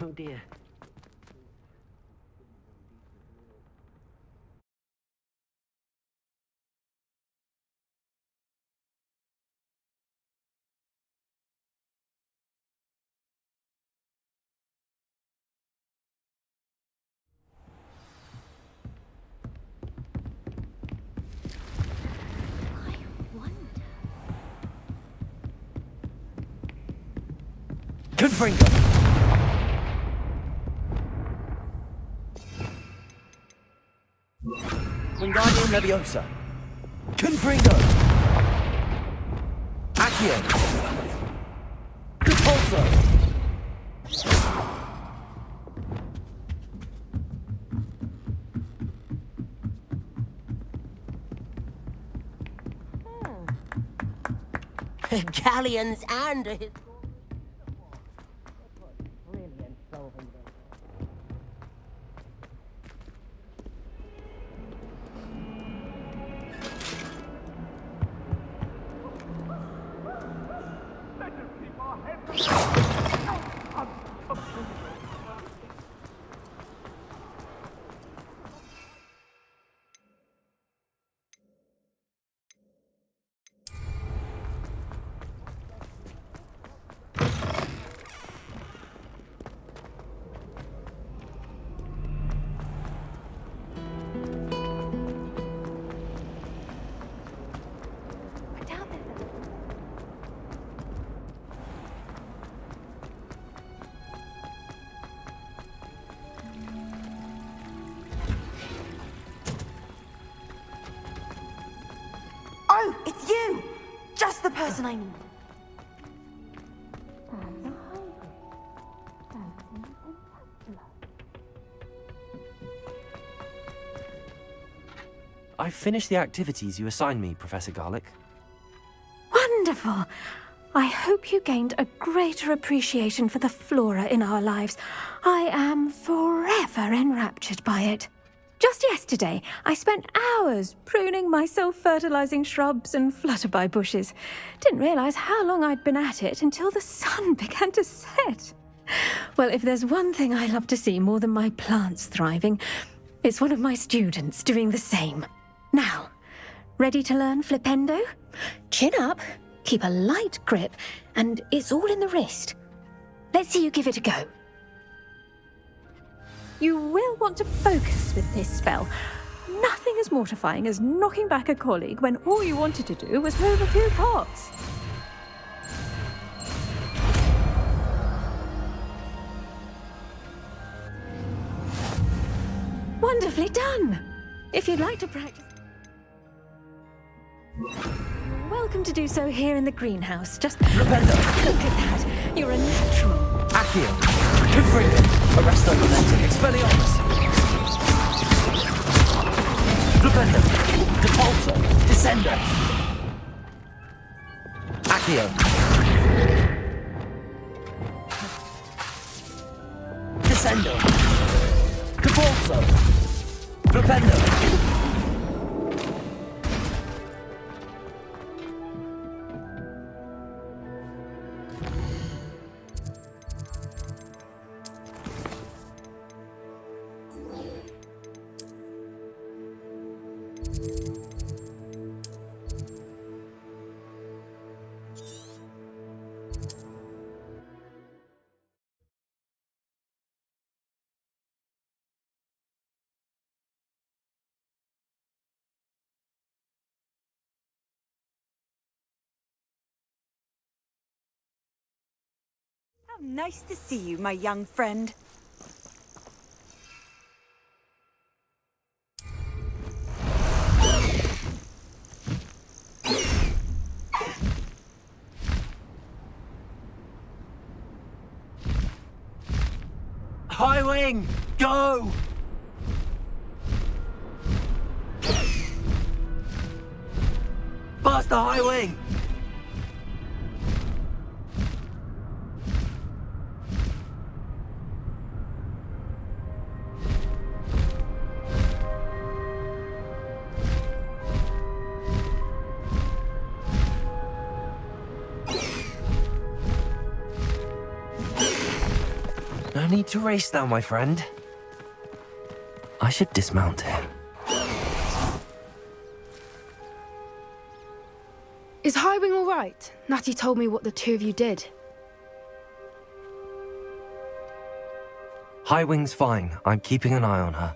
Oh dear. Confringo! Wingardium Leviosa! Confringo! Accio! Repulso! Galleons and his... Brilliant solving this. Oh, it's you! Just the person I need. I've finished the activities you assigned me, Professor Garlick. Wonderful! I hope you gained a greater appreciation for the flora in our lives. I am forever enraptured by it. Just yesterday, I spent hours pruning my self-fertilizing shrubs and flutterby bushes. Didn't realize how long I'd been at it until the sun began to set. Well, if there's one thing I love to see more than my plants thriving, it's one of my students doing the same. Now, ready to learn Flipendo? Chin up, keep a light grip, and it's all in the wrist. Let's see you give it a go. You will want to focus with this spell. Nothing as mortifying as knocking back a colleague when all you wanted to do was move a few pots. Wonderfully done! If you'd like to practice... Welcome to do so here in the greenhouse. Just Flipendo! look at that. You're a natural. Accio! Confringo! Arresto Momentum! Expelliarmus! Flipendo! Depulso! Descendo! Accio! Descendo! Depulso! Flipendo! How nice to see you, my young friend. High Wing! Go! Faster, High Wing! No need to race now, my friend. I should dismount here. Is Highwing all right? Natty told me what the two of you did. High Wing's fine. I'm keeping an eye on her.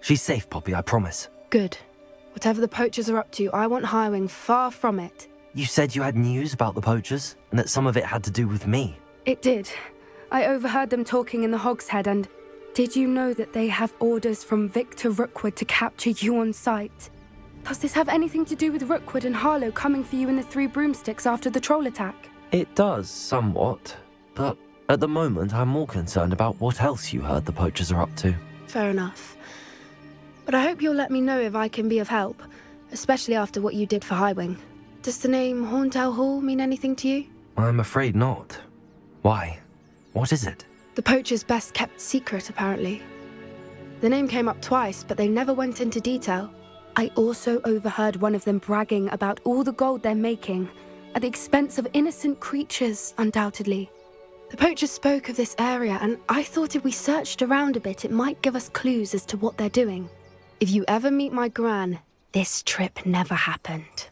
She's safe, Poppy, I promise. Good. Whatever the poachers are up to, I want Highwing far from it. You said you had news about the poachers, and that some of it had to do with me. It did. I overheard them talking in the Hogshead, and did you know that they have orders from Victor Rookwood to capture you on sight? Does this have anything to do with Rookwood and Harlow coming for you in the Three Broomsticks after the troll attack? It does, somewhat. But at the moment, I'm more concerned about what else you heard the poachers are up to. Fair enough. But I hope you'll let me know if I can be of help, especially after what you did for Highwing. Does the name Horntail Hall mean anything to you? I'm afraid not. Why? What is it? The poachers' best kept secret, apparently. The name came up twice, but they never went into detail. I also overheard one of them bragging about all the gold they're making, at the expense of innocent creatures, undoubtedly. The poachers spoke of this area, and I thought if we searched around a bit, it might give us clues as to what they're doing. If you ever meet my gran, this trip never happened.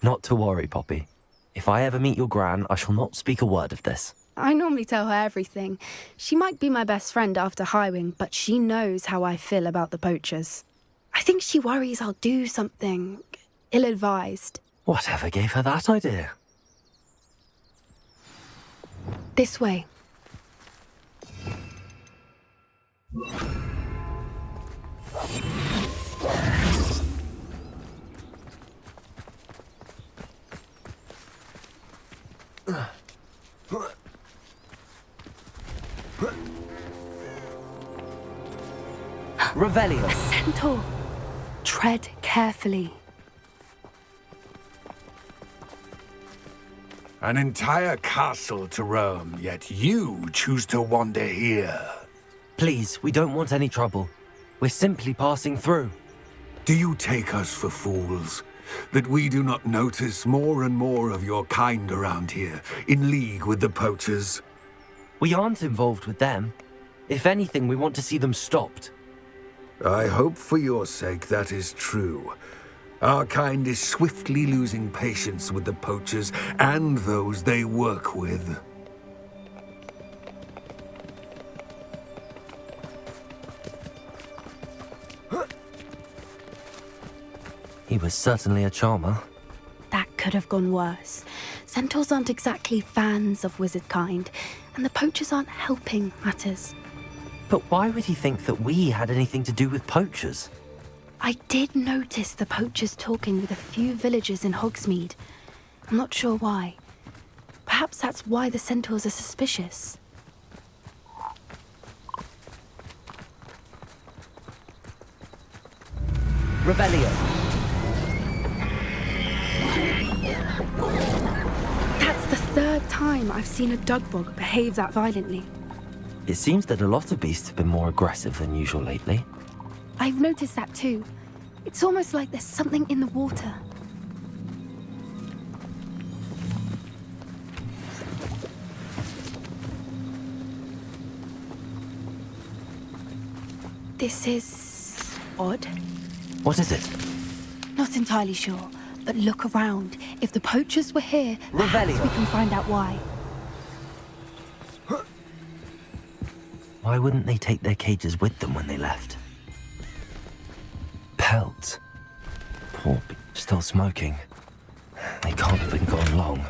Not to worry, Poppy. If I ever meet your gran, I shall not speak a word of this. I normally tell her everything. She might be my best friend after Highwing, but she knows how I feel about the poachers. I think she worries I'll do something ill-advised. Whatever gave her that idea? This way. Revelio. A centaur. Tread carefully. An entire castle to roam, yet you choose to wander here. Please, we don't want any trouble. We're simply passing through. Do you take us for fools? That we do not notice more and more of your kind around here, in league with the poachers? We aren't involved with them. If anything, we want to see them stopped. I hope for your sake that is true. Our kind is swiftly losing patience with the poachers and those they work with. He was certainly a charmer. That could have gone worse. Centaurs aren't exactly fans of wizard kind, and the poachers aren't helping matters. But why would he think that we had anything to do with poachers? I did notice the poachers talking with a few villagers in Hogsmeade. I'm not sure why. Perhaps that's why the centaurs are suspicious. Revelio. That's the third time I've seen a dugbog behave that violently. It seems that a lot of beasts have been more aggressive than usual lately. I've noticed that too. It's almost like there's something in the water. This is odd. What is it? Not entirely sure, but look around. If the poachers were here, perhaps Revelio. we can find out why. Why wouldn't they take their cages with them when they left? Pelts. Poor still smoking. They can't have been gone long.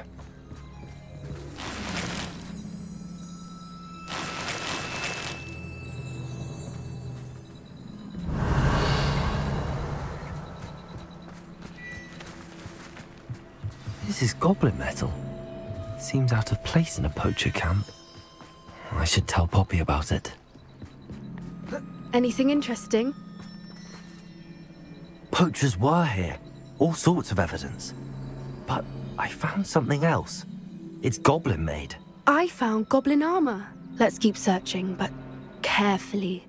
This is goblin metal. Seems out of place in a poacher camp. I should tell Poppy about it. Anything interesting? Poachers were here. All sorts of evidence. But I found something else. It's goblin made. I found goblin armor. Let's keep searching, but carefully.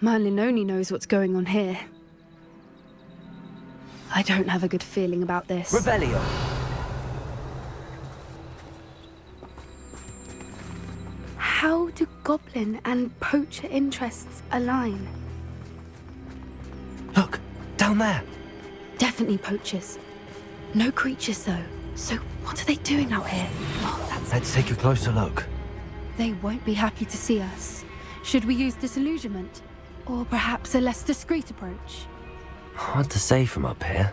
Merlin only knows what's going on here. I don't have a good feeling about this. Revelio! How do goblin and poacher interests align? Look, down there. Definitely poachers. No creatures, though. So what are they doing out here? Let's take a closer look. They won't be happy to see us. Should we use disillusionment? Or perhaps a less discreet approach? Hard to say from up here.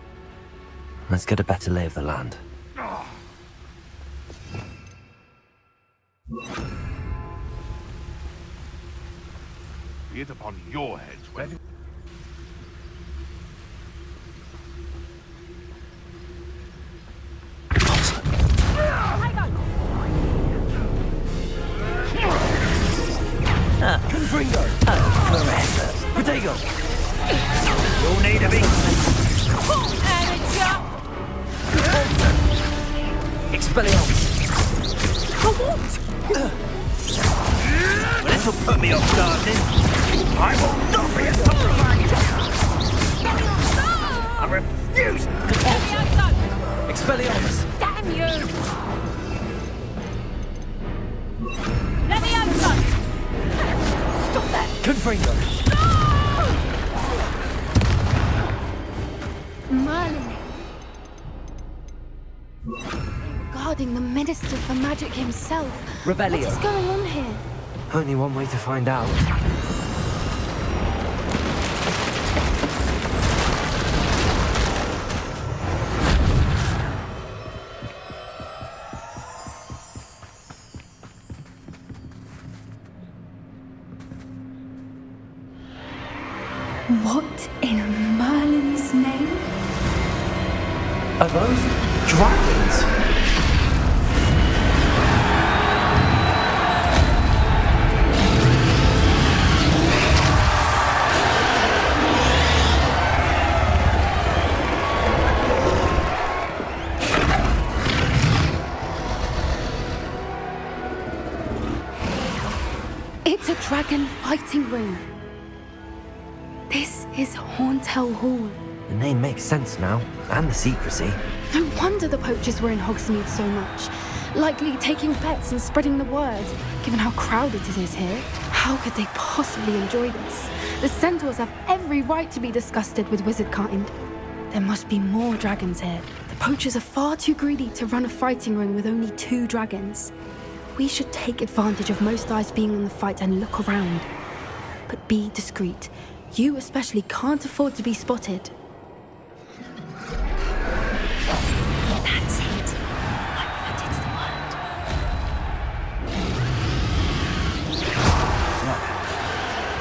Let's get a better lay of the land. Be it upon your heads, where do... Confringo! Floresta! Protego! You'll need a big... Expelliarmus! Well, this'll put me off starting. I will not be a I refuse! Expelliarmus! Damn you! Let me out, son! Stop that! Confringo! Merlin! Guarding the Minister for Magic himself. Revelio. What is going on here? Only one way to find out. What in Merlin's name? Are those dragons? It's a dragon fighting ring. This is Hauntel Hall. The name makes sense now, and the secrecy. No wonder the poachers were in Hogsmeade so much. Likely taking bets and spreading the word, given how crowded it is here. How could they possibly enjoy this? The centaurs have every right to be disgusted with wizard kind. There must be more dragons here. The poachers are far too greedy to run a fighting ring with only 2 dragons. We should take advantage of most eyes being on the fight and look around. But be discreet. You especially can't afford to be spotted. That's it. What is the word?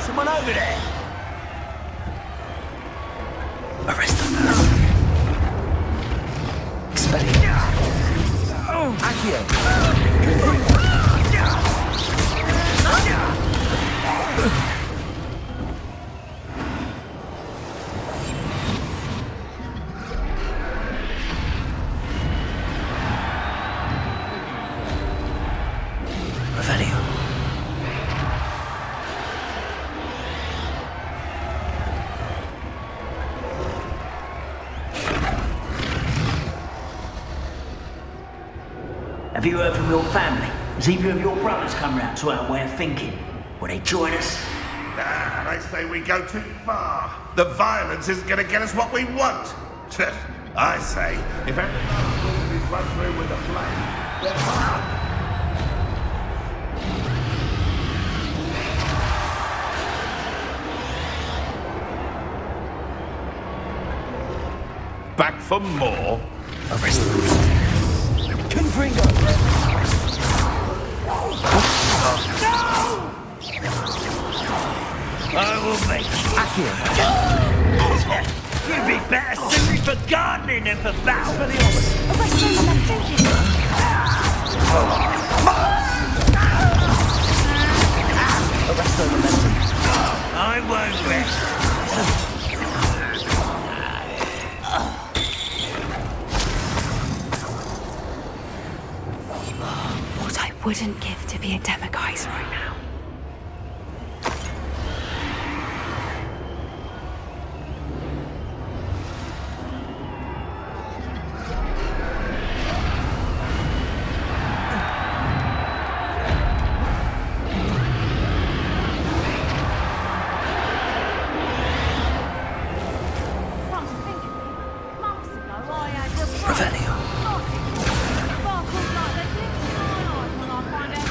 Someone over there! Arrest them. Expelliarmus. Accio. Revelio. Have you heard from your family? Has either of your brothers come round to our way of thinking? Will they join us? Ah, they say we go too far. The violence isn't going to get us what we want. I say, if everyone is run through with the flame, then... Back for more? Arrest them. Confringo. I will make Accio. You'd be better suited for gardening than for battle. Arrest Merlin, I'm thinking. wouldn't give to be a demiguise right now.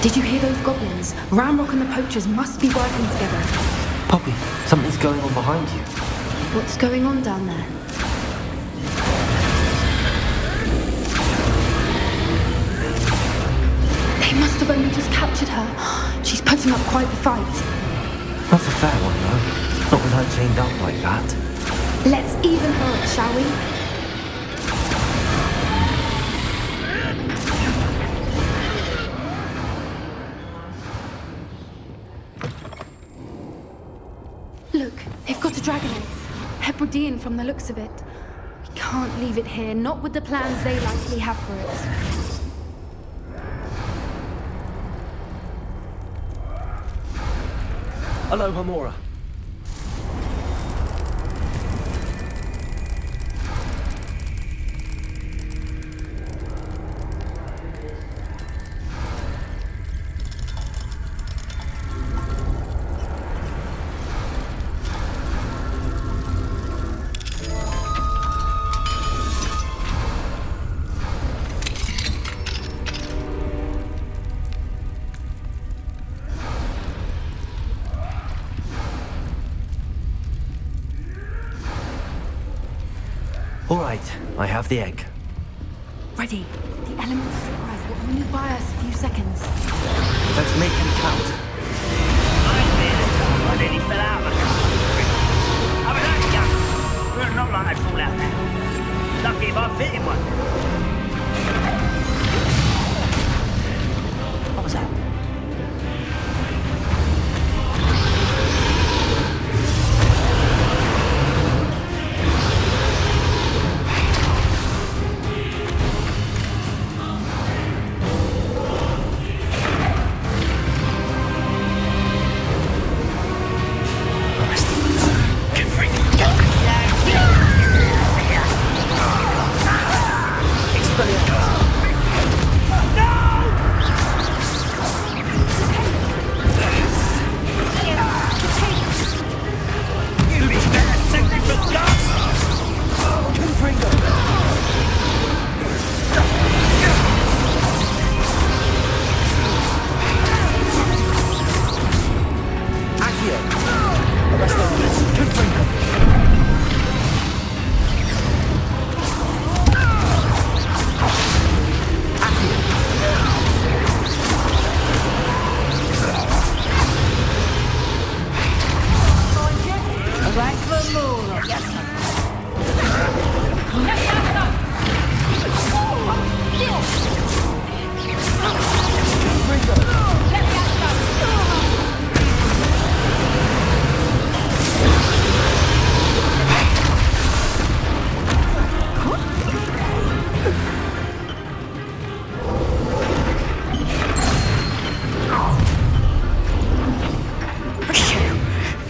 Did you hear those goblins? Ramrock and the poachers must be working together. Poppy, something's going on behind you. What's going on down there? They must have only just captured her. She's putting up quite the fight. Not a fair one, though. Not with her chained up like that. Let's even her up, shall we? Look, they've got a dragon egg. Hebridean from the looks of it. We can't leave it here, not with the plans they likely have for it. Hello, Hamora. All right, I have the egg. Ready. The element of surprise will only buy us a few seconds. Let's make them count. I nearly fell out of the car. I was only young. Well, not like I'd fall out now. Lucky if I fit in one. What was that?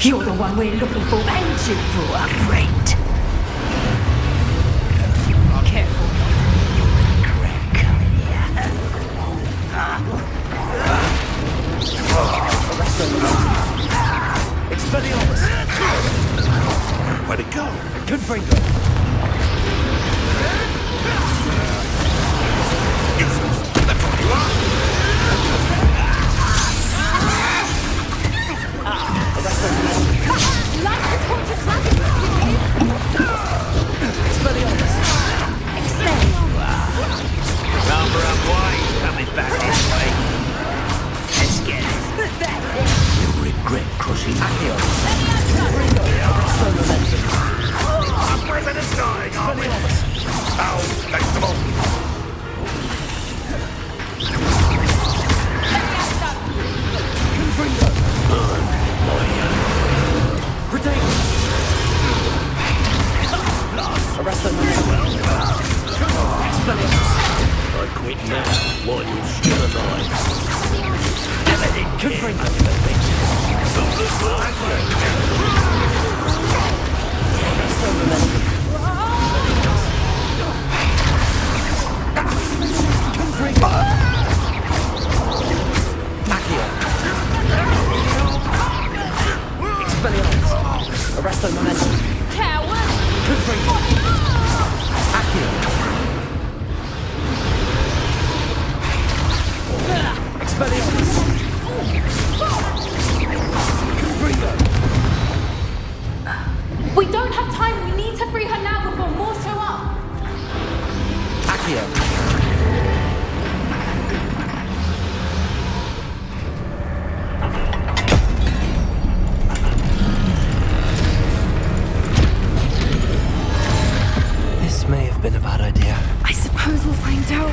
You're the one we're looking for, and you brought a friend. Careful. You'll regret coming here. Expelliarmus! Where'd it go? Confringo! Useless! That's what you are! Number of wise coming back this way. Let's get it. You'll regret crossing Accio. I'm President dying, aren't we? Oh, thanks to all. Arrest them. I quit now while you're still alive. Arresto momentum. Coward! Accio. Expelliarmus. We don't have time. We need to free her now before more show up. Accio. This may have been a bad idea. I suppose we'll find out.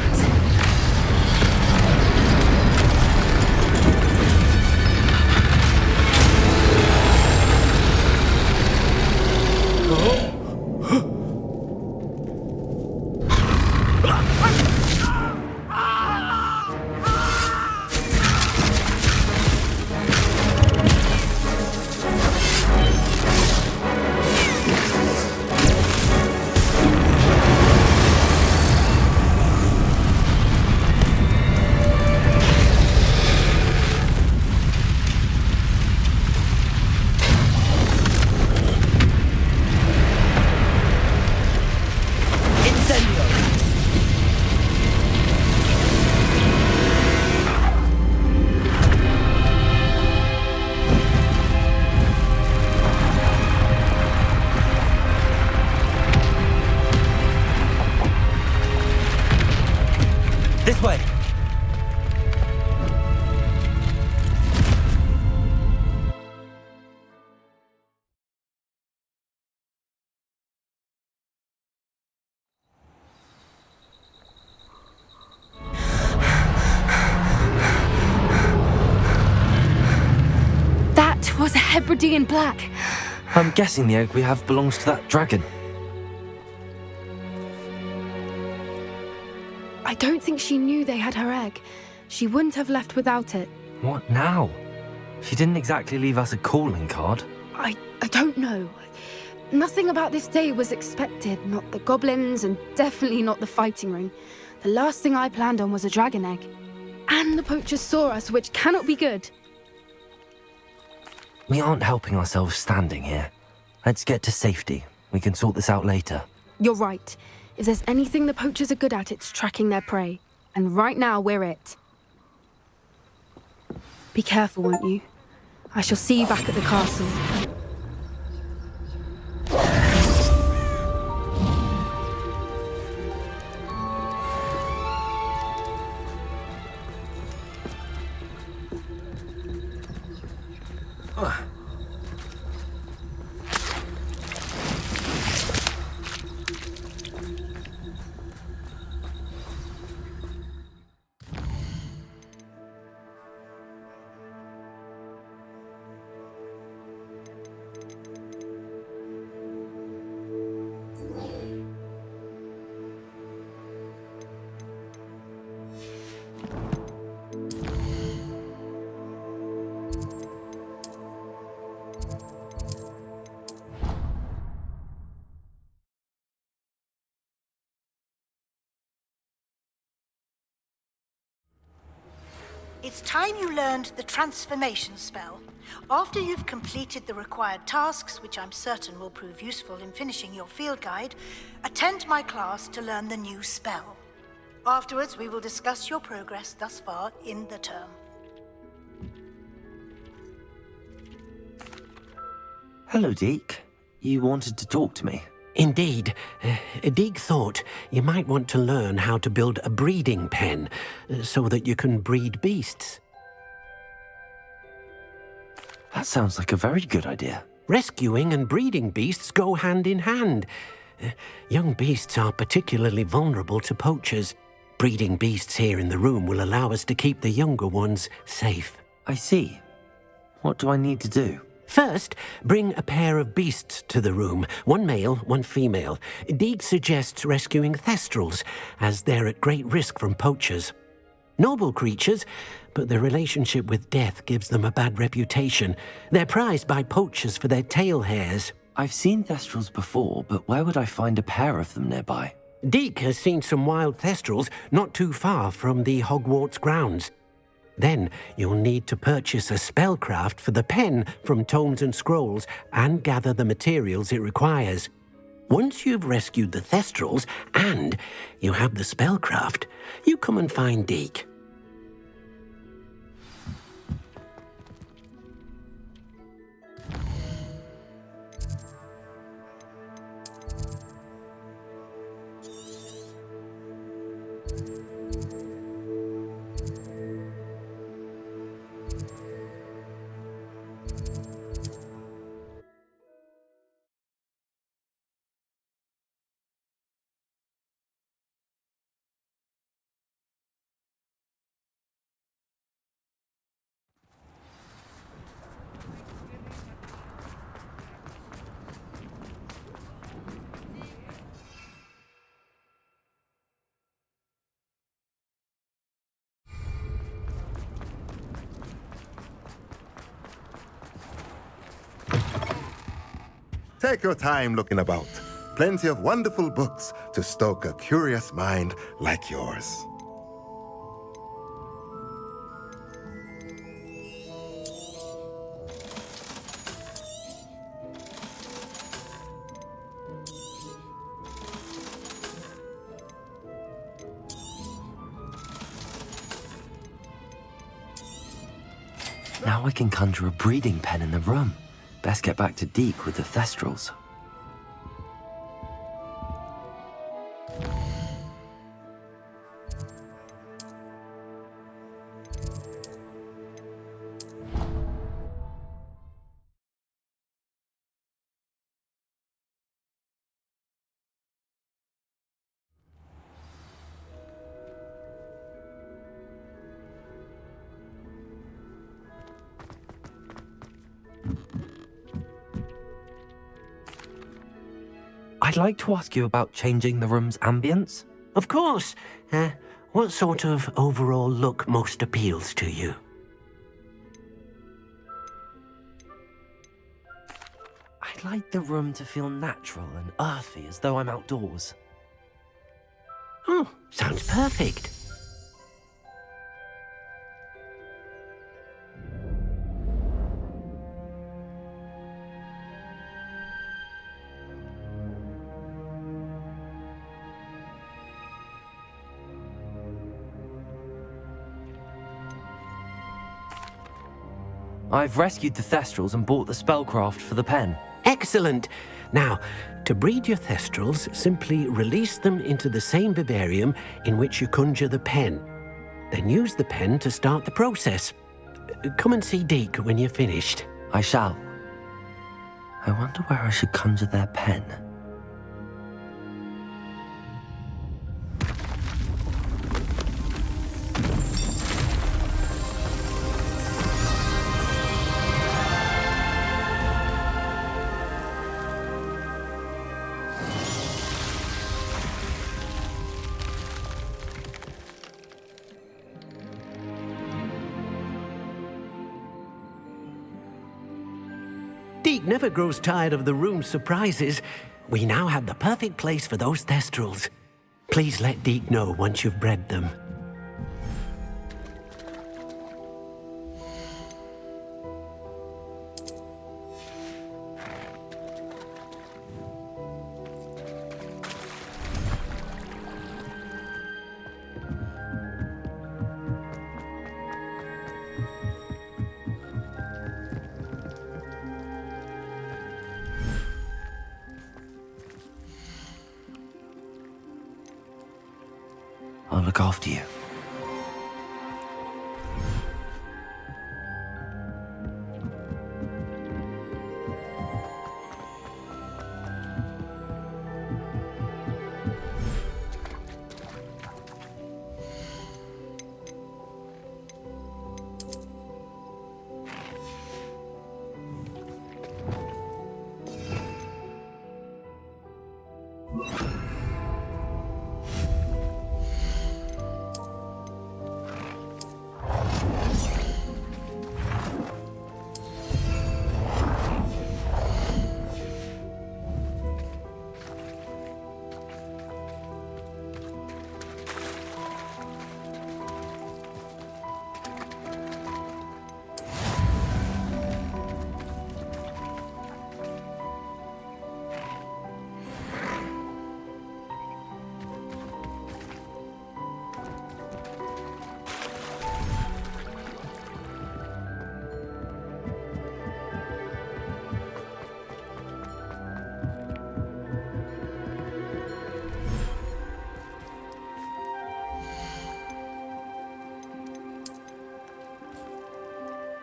This way. That was a Hebridean black. I'm guessing the egg we have belongs to that dragon. I don't think she knew they had her egg. She wouldn't have left without it. What now? She didn't exactly leave us a calling card. I don't know. Nothing about this day was expected. Not the goblins, and definitely not the fighting ring. The last thing I planned on was a dragon egg. And the poachers saw us, which cannot be good. We aren't helping ourselves standing here. Let's get to safety. We can sort this out later. You're right. If there's anything the poachers are good at, it's tracking their prey. And right now, we're it. Be careful, won't you? I shall see you back at the castle. It's time you learned the transformation spell. After you've completed the required tasks, which I'm certain will prove useful in finishing your field guide, attend my class to learn the new spell. Afterwards, we will discuss your progress thus far in the term. Hello, Deke. You wanted to talk to me? Indeed. Deek thought you might want to learn how to build a breeding pen so that you can breed beasts. That sounds like a very good idea. Rescuing and breeding beasts go hand in hand. Young beasts are particularly vulnerable to poachers. Breeding beasts here in the room will allow us to keep the younger ones safe. I see. What do I need to do? First, bring a pair of beasts to the room. One male, one female. Deek suggests rescuing thestrals, as they're at great risk from poachers. Noble creatures, but their relationship with death gives them a bad reputation. They're prized by poachers for their tail hairs. I've seen Thestrals before, but where would I find a pair of them nearby? Deke has seen some wild Thestrals not too far from the Hogwarts grounds. Then you'll need to purchase a spellcraft for the pen from Tomes and Scrolls and gather the materials it requires. Once you've rescued the Thestrals and you have the spellcraft, you come and find Deke. Take your time looking about. Plenty of wonderful books to stoke a curious mind like yours. Now I can conjure a breeding pen in the room. Best get back to Deke with the Thestrals. I'd like to ask you about changing the room's ambience. Of course. What sort of overall look most appeals to you? I'd like the room to feel natural and earthy, as though I'm outdoors. Oh, sounds perfect. I've rescued the Thestrals and bought the spellcraft for the pen. Excellent. Now, to breed your Thestrals, simply release them into the same vivarium in which you conjure the pen. Then use the pen to start the process. Come and see Deke when you're finished. I shall. I wonder where I should conjure their pen. Deke never grows tired of the room's surprises. We now have the perfect place for those Thestrals. Please let Deke know once you've bred them. I'll look after you.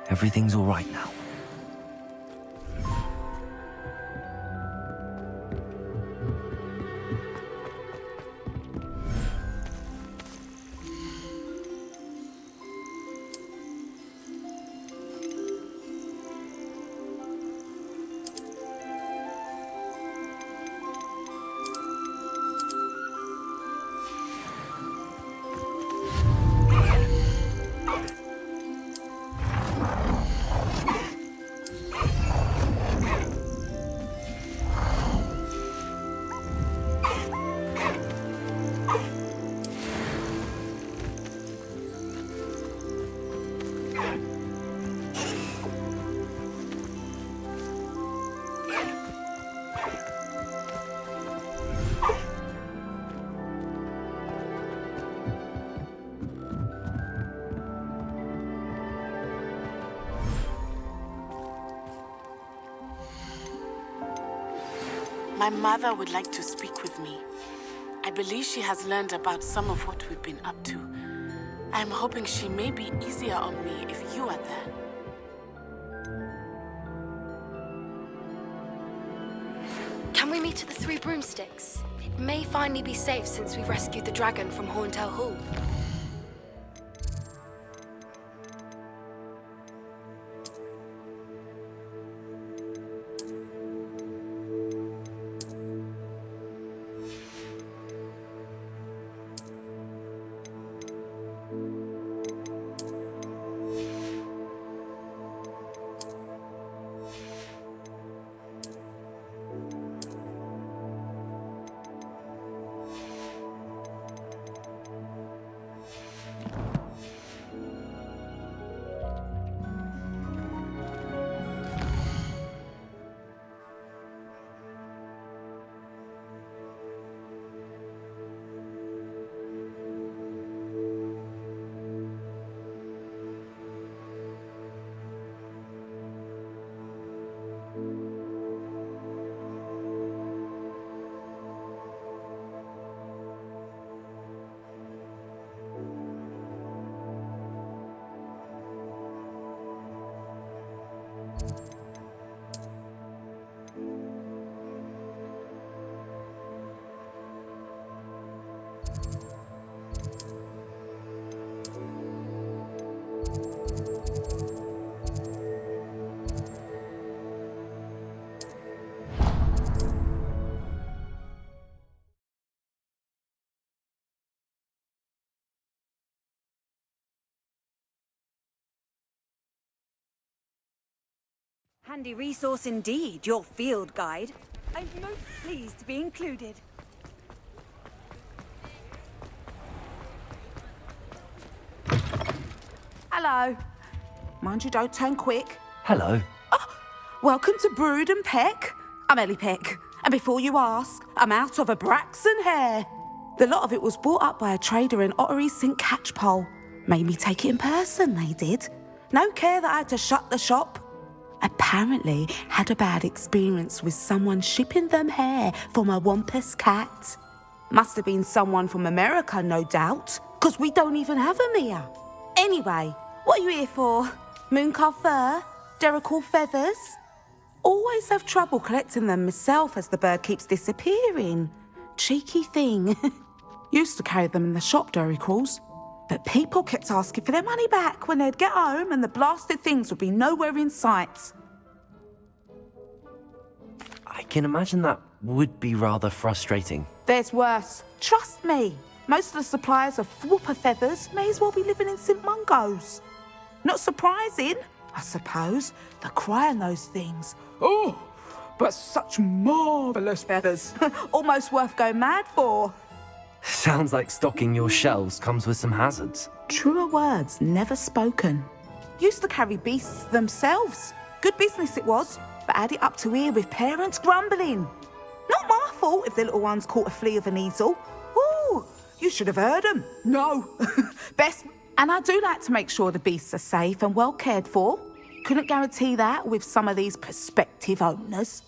Everything's all right now. My mother would like to speak with me. I believe she has learned about some of what we've been up to. I'm hoping she may be easier on me if you are there. Can we meet at the Three Broomsticks? It may finally be safe since we rescued the dragon from Horntail Hall. Handy resource indeed, your field guide. I'm most pleased to be included. Hello. Mind you don't turn quick. Hello. Welcome to Brood and Peck. I'm Ellie Peck. And before you ask, I'm out of a Braxton hair. The lot of it was bought up by a trader in Ottery St. Catchpole. Made me take it in person, they did. No care that I had to shut the shop. Apparently had a bad experience with someone shipping them hair from a Wampus cat. Must have been someone from America, no doubt, because we don't even have them here. Anyway, what are you here for? Mooncarved fur? Derrickle feathers? Always have trouble collecting them myself as the bird keeps disappearing. Cheeky thing. Used to carry them in the shop, Derricles. But people kept asking for their money back when they'd get home and the blasted things would be nowhere in sight. I can imagine that would be rather frustrating. There's worse. Trust me. Most of the suppliers of Thwooper feathers may as well be living in St. Mungo's. Not surprising, I suppose, the cry on those things. Oh, but such marvellous feathers. Almost worth going mad for. Sounds like stocking your shelves comes with some hazards. Truer words never spoken. Used to carry beasts themselves. Good business it was, but had it up to here with parents grumbling. Not my fault if the little ones caught a flea of an easel. Ooh, you should have heard them. No. Best. And I do like to make sure the beasts are safe and well cared for. Couldn't guarantee that with some of these prospective owners.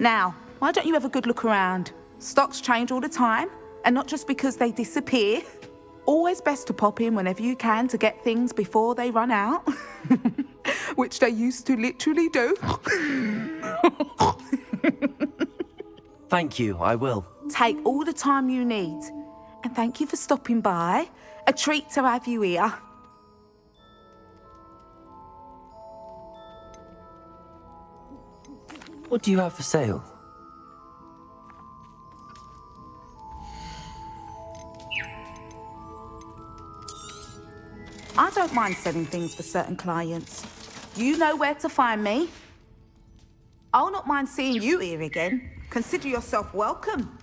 Now, why don't you have a good look around? Stocks change all the time. And not just because they disappear. Always best to pop in whenever you can to get things before they run out. which they used to literally do. Thank you, I will. Take all the time you need. And thank you for stopping by. A treat to have you here. What do you have for sale? I don't mind selling things for certain clients. You know where to find me. I'll not mind seeing you here again. Consider yourself welcome.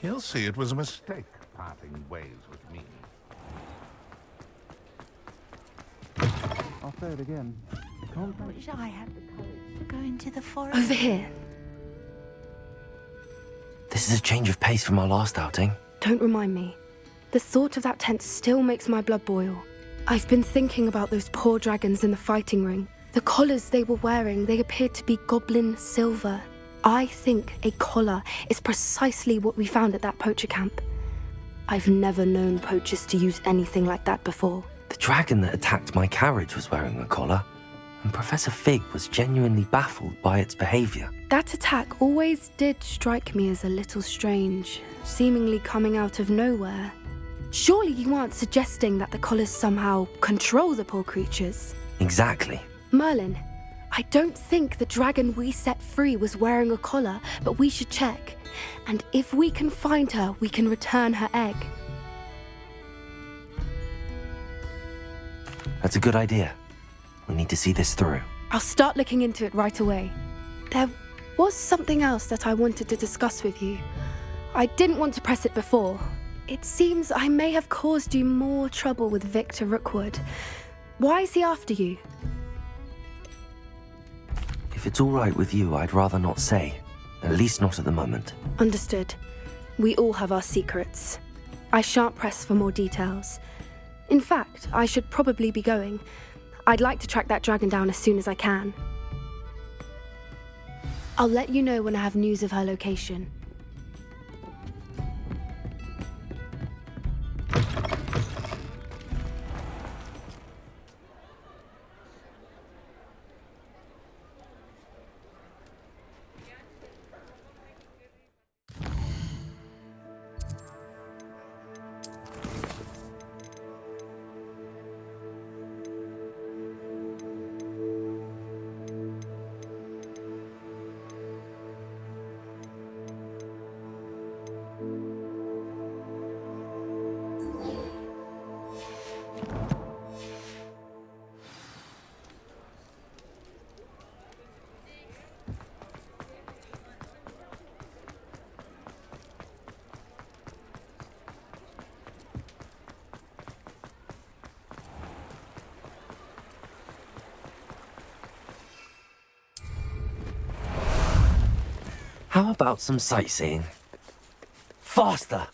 He'll see it was a mistake parting ways with me. I'll say it again. I wish I had the courage to go into the forest. Over here. This is a change of pace from our last outing. Don't remind me. The thought of that tent still makes my blood boil. I've been thinking about those poor dragons in the fighting ring. The collars they were wearing, they appeared to be goblin silver. I think a collar is precisely what we found at that poacher camp. I've never known poachers to use anything like that before. The dragon that attacked my carriage was wearing a collar, and Professor Fig was genuinely baffled by its behavior. That attack always did strike me as a little strange, seemingly coming out of nowhere. Surely you aren't suggesting that the collars somehow control the poor creatures? Exactly. Merlin, I don't think the dragon we set free was wearing a collar, but we should check. And if we can find her, we can return her egg. That's a good idea. We need to see this through. I'll start looking into it right away. There was something else that I wanted to discuss with you. I didn't want to press it before. It seems I may have caused you more trouble with Victor Rookwood. Why is he after you? If it's all right with you, I'd rather not say. At least not at the moment. Understood. We all have our secrets. I shan't press for more details. In fact, I should probably be going. I'd like to track that dragon down as soon as I can. I'll let you know when I have news of her location. How about some sightseeing? Faster!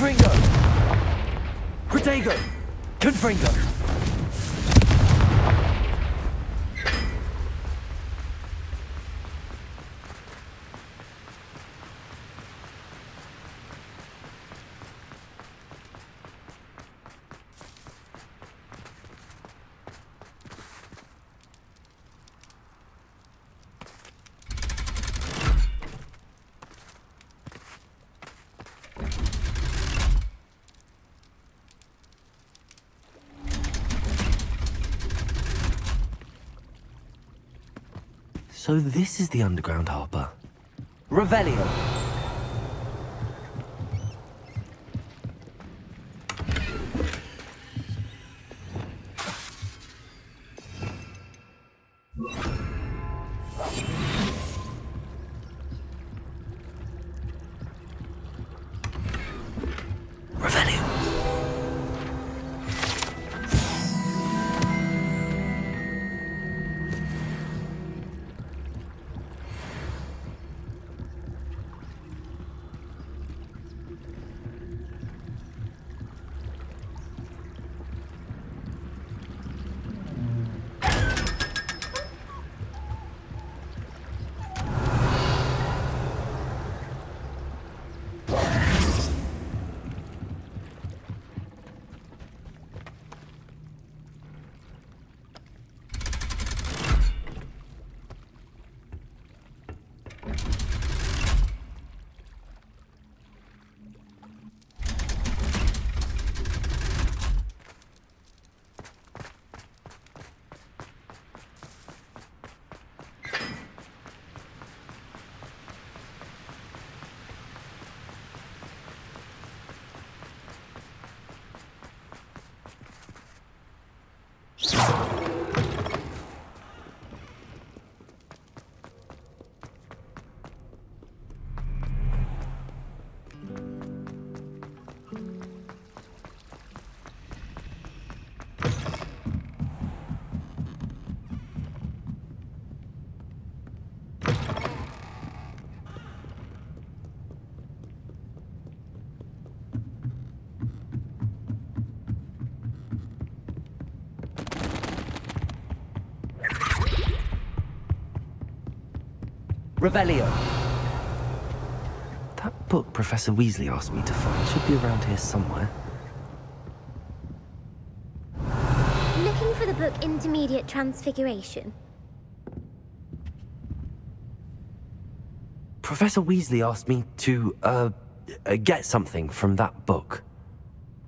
Confringo! Protego! Confringo! So this is the underground harbour. Revelio! Revelio! Revelio! That book Professor Weasley asked me to find should be around here somewhere. Looking for the book Intermediate Transfiguration? Professor Weasley asked me to, get something from that book.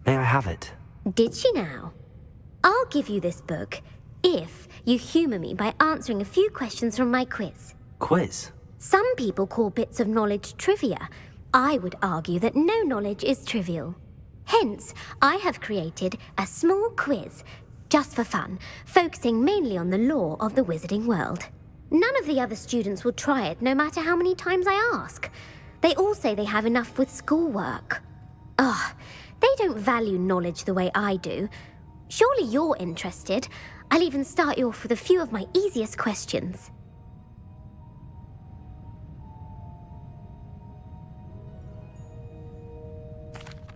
May I have it? Did she now? I'll give you this book if you humour me by answering a few questions from my quiz. Quiz? Some people call bits of knowledge trivia. I would argue that no knowledge is trivial. Hence, I have created a small quiz, just for fun, focusing mainly on the lore of the wizarding world. None of the other students will try it, no matter how many times I ask. They all say they have enough with schoolwork. Ugh, they don't value knowledge the way I do. Surely you're interested. I'll even start you off with a few of my easiest questions.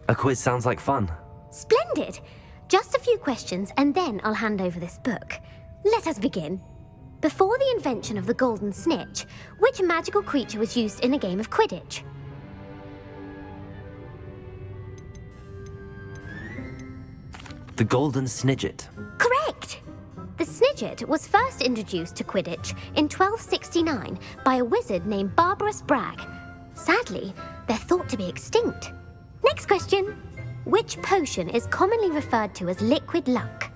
A quiz sounds like fun. Splendid! Just a few questions and then I'll hand over this book. Let us begin. Before the invention of the golden snitch, which magical creature was used in a game of Quidditch? The golden snidget. Correct! The snidget was first introduced to Quidditch in 1269 by a wizard named Barbarous Bragg. Sadly, they're thought to be extinct. Next question. Which potion is commonly referred to as liquid luck?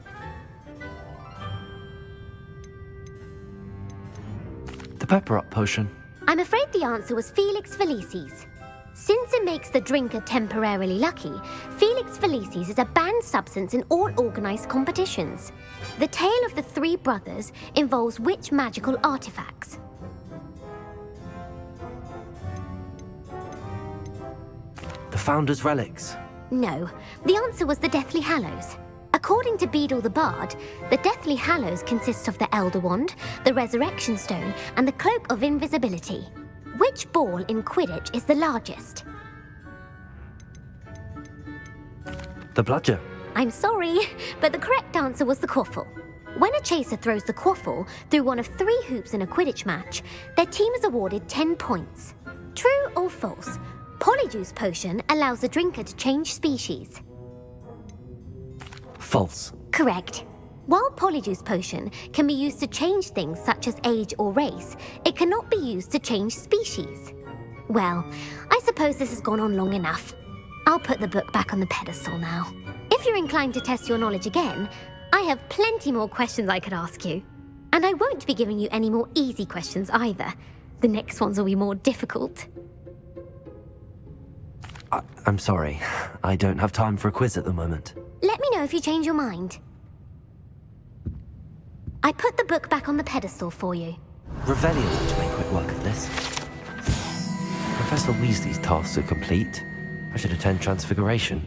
The pepper up potion. I'm afraid the answer was Felix Felicis. Since it makes the drinker temporarily lucky, Felix Felicis is a banned substance in all organised competitions. The tale of the three brothers involves which magical artifacts? The Founder's Relics. No, the answer was the Deathly Hallows. According to Beedle the Bard, the Deathly Hallows consists of the Elder Wand, the Resurrection Stone, and the Cloak of Invisibility. Which ball in Quidditch is the largest? The bludger. I'm sorry, but the correct answer was the quaffle. When a chaser throws the quaffle through one of 3 hoops in a Quidditch match, their team is awarded 10 points. True or false? Polyjuice Potion allows the drinker to change species. False. Correct. While Polyjuice Potion can be used to change things such as age or race, it cannot be used to change species. Well, I suppose this has gone on long enough. I'll put the book back on the pedestal now. If you're inclined to test your knowledge again, I have plenty more questions I could ask you. And I won't be giving you any more easy questions either. The next ones will be more difficult. I'm sorry. I don't have time for a quiz at the moment. Let me know if you change your mind. I put the book back on the pedestal for you. Revelio ought to make quick work of this. Professor Weasley's tasks are complete. I should attend Transfiguration.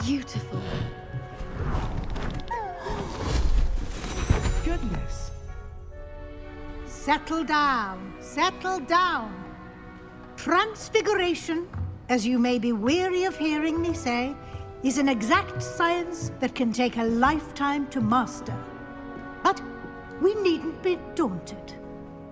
Beautiful. Goodness. Settle down. Settle down. Transfiguration, as you may be weary of hearing me say, is an exact science that can take a lifetime to master. But we needn't be daunted.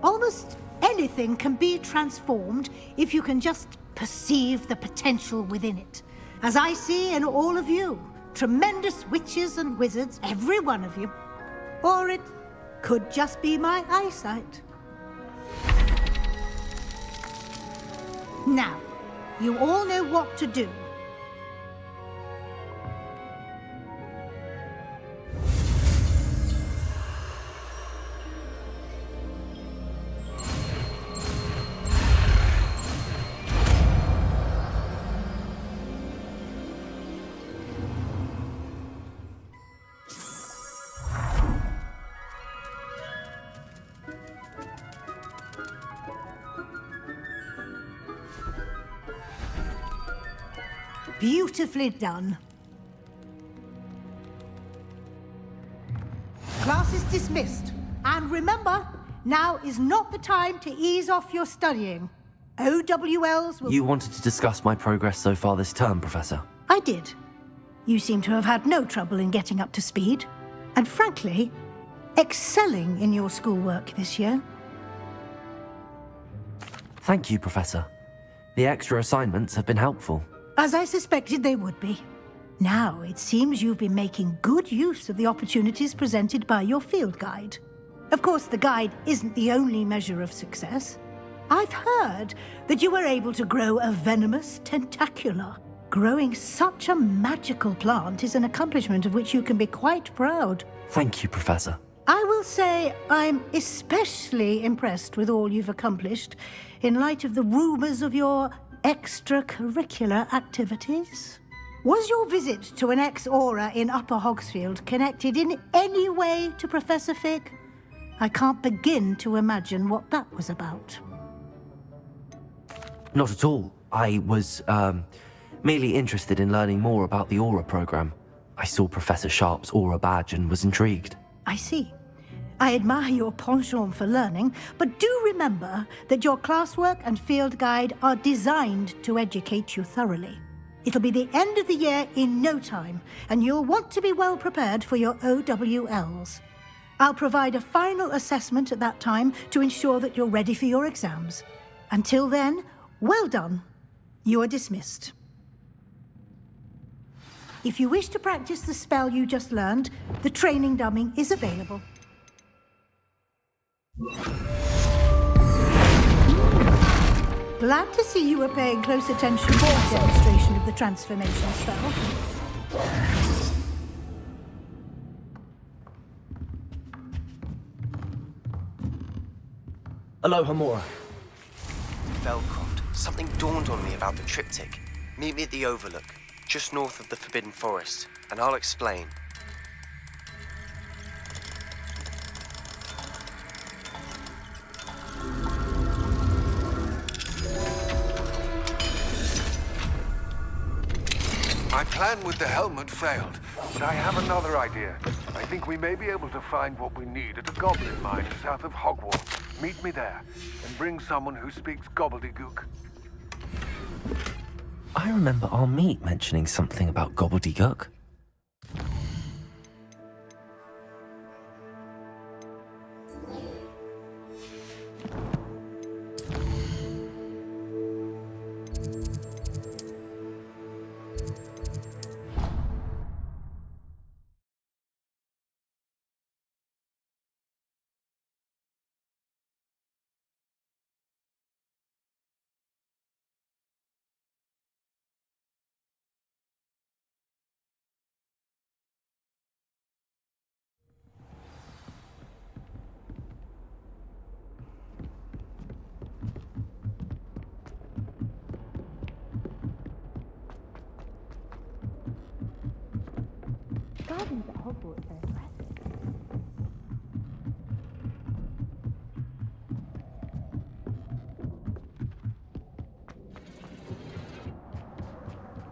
Almost anything can be transformed if you can just perceive the potential within it. As I see in all of you, tremendous witches and wizards, every one of you. Or it could just be my eyesight. Now, you all know what to do. Beautifully done. Class is dismissed. And remember, now is not the time to ease off your studying. OWLs will... You wanted to discuss my progress so far this term, Professor. I did. You seem to have had no trouble in getting up to speed. And frankly, excelling in your schoolwork this year. Thank you, Professor. The extra assignments have been helpful. As I suspected they would be. Now, it seems you've been making good use of the opportunities presented by your field guide. Of course, the guide isn't the only measure of success. I've heard that you were able to grow a venomous tentacula. Growing such a magical plant is an accomplishment of which you can be quite proud. Thank you, Professor. I will say I'm especially impressed with all you've accomplished in light of the rumors of your extracurricular activities. Was your visit to an ex-aura in Upper Hogsfield connected in any way to Professor Fig? I can't begin to imagine what that was about. Not at all. I was, merely interested in learning more about the Aura program. I saw Professor Sharp's Aura badge and was intrigued. I see. I admire your penchant for learning, but do remember that your classwork and field guide are designed to educate you thoroughly. It'll be the end of the year in no time, and you'll want to be well prepared for your OWLs. I'll provide a final assessment at that time to ensure that you're ready for your exams. Until then, well done. You are dismissed. If you wish to practice the spell you just learned, the training dummy is available. Glad to see you were paying close attention to the demonstration of the transformation spell. Aloha, Mora. Velcroft, something dawned on me about the triptych. Meet me at the Overlook, just north of the Forbidden Forest, and I'll explain. My plan with the helmet failed, but I have another idea. I think we may be able to find what we need at a goblin mine south of Hogwarts. Meet me there, and bring someone who speaks gobbledygook. I remember our meet mentioning something about gobbledygook. Gardens at Hogwarts are impressive.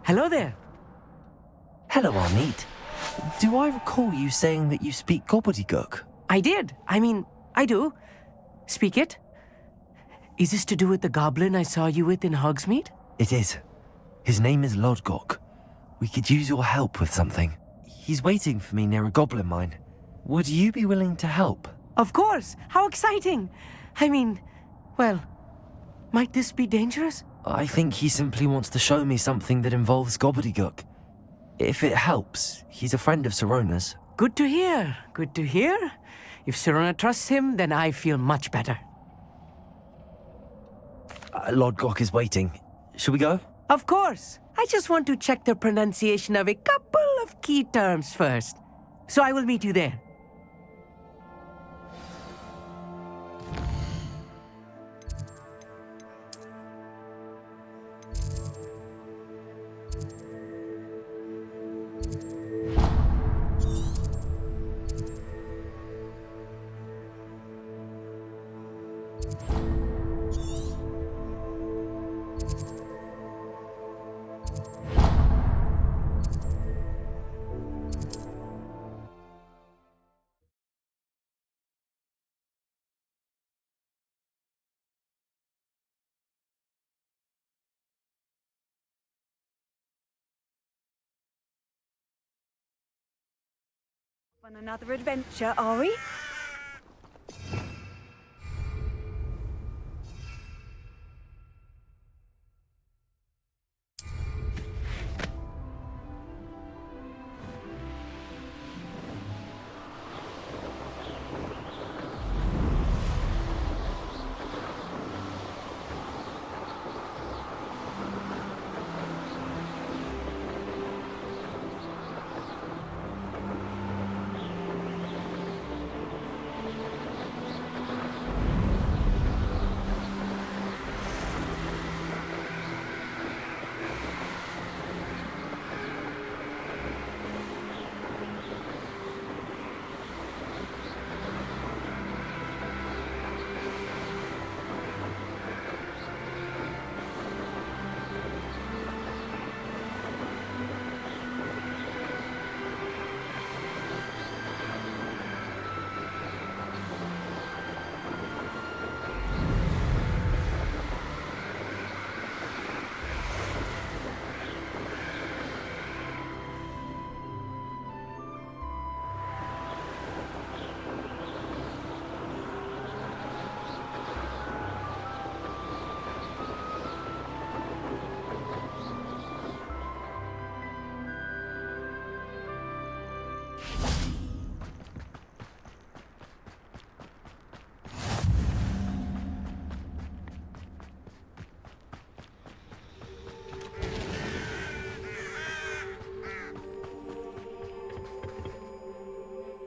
Hello there. Hello, Arneet. Do I recall you saying that you speak gobbledygook? I did. I mean, I do. Speak it. Is this to do with the goblin I saw you with in Hogsmeade? It is. His name is Lodgok. We could use your help with something. He's waiting for me near a goblin mine. Would you be willing to help? Of course. How exciting. I mean, well, might this be dangerous? I think he simply wants to show me something that involves gobbledygook. If it helps, he's a friend of Sirona's. Good to hear. Good to hear. If Sirona trusts him, then I feel much better. Lodgok is waiting. Shall we go? Of course. I just want to check the pronunciation of a couple of key terms first. So I will meet you there. On another adventure, are we?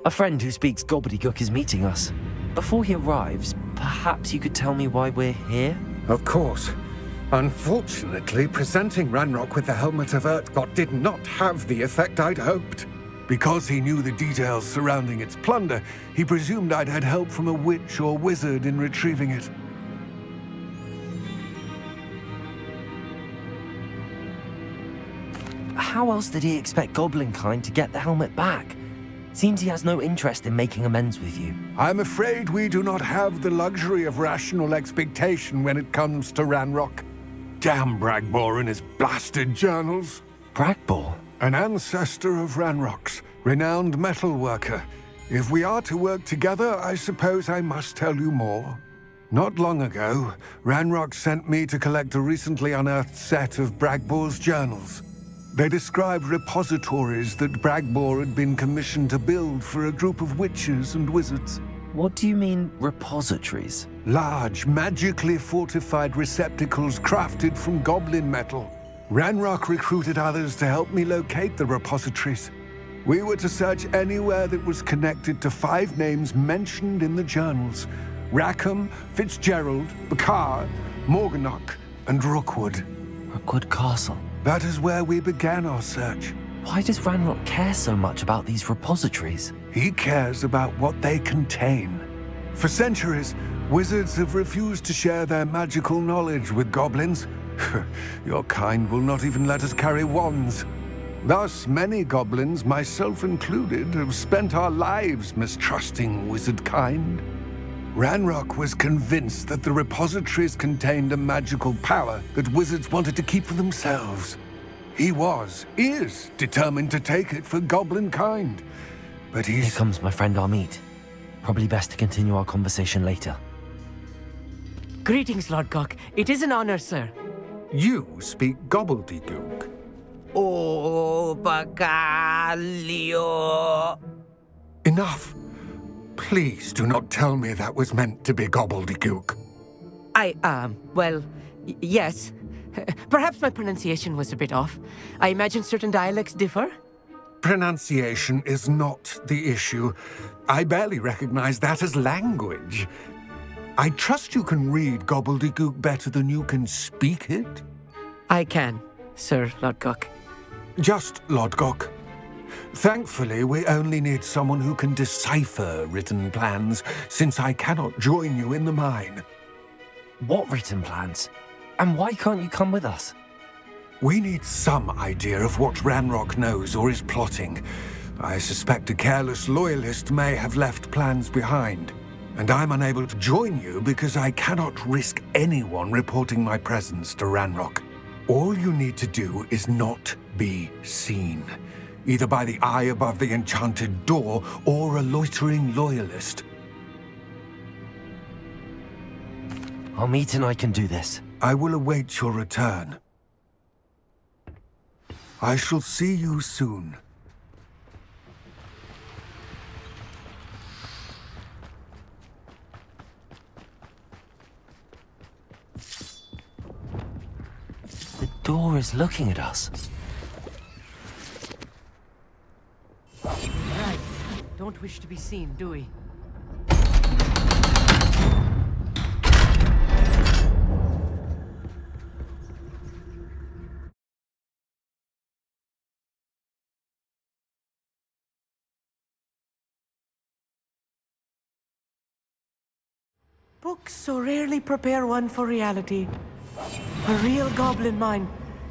A friend who speaks gobbledygook is meeting us. Before he arrives, perhaps you could tell me why we're here? Of course. Unfortunately, presenting Ranrock with the Helmet of Urtkot did not have the effect I'd hoped. Because he knew the details surrounding its plunder, he presumed I'd had help from a witch or wizard in retrieving it. How else did he expect Goblinkind to get the helmet back? Seems he has no interest in making amends with you. I'm afraid we do not have the luxury of rational expectation when it comes to Ranrock. Damn Bragbor and his blasted journals. Bragbor? An ancestor of Ranrock's, renowned metal worker. If we are to work together, I suppose I must tell you more. Not long ago, Ranrock sent me to collect a recently unearthed set of Bragbor's journals. They described repositories that Bragbor had been commissioned to build for a group of witches and wizards. What do you mean, repositories? Large, magically fortified receptacles crafted from goblin metal. Ranrock recruited others to help me locate the repositories. We were to search anywhere that was connected to 5 names mentioned in the journals: Rackham, Fitzgerald, Bakar, Morganach, and Rookwood. Rookwood Castle. That is where we began our search. Why does Ranrock care so much about these repositories? He cares about what they contain. For centuries, wizards have refused to share their magical knowledge with goblins. Your kind will not even let us carry wands. Thus, many goblins, myself included, have spent our lives mistrusting wizard kind. Ranrock was convinced that the repositories contained a magical power that wizards wanted to keep for themselves. He is determined to take it for goblin kind. But Here comes my friend Amit. Probably best to continue our conversation later. Greetings, Lord Cock. It is an honor, sir. You speak gobbledygook. Oh, Bacalio. Enough. Please do not tell me that was meant to be gobbledygook. Yes. Perhaps my pronunciation was a bit off. I imagine certain dialects differ. Pronunciation is not the issue. I barely recognize that as language. I trust you can read gobbledygook better than you can speak it? I can, Sir Lodgok. Just Lodgok. Thankfully, we only need someone who can decipher written plans, since I cannot join you in the mine. What written plans? And why can't you come with us? We need some idea of what Ranrock knows or is plotting. I suspect a careless loyalist may have left plans behind. And I'm unable to join you because I cannot risk anyone reporting my presence to Ranrock. All you need to do is not be seen, either by the eye above the enchanted door or a loitering loyalist. Amit and I can do this. I will await your return. I shall see you soon. The door is looking at us. Right. Don't wish to be seen, do we? Books so rarely prepare one for reality. A real goblin mine.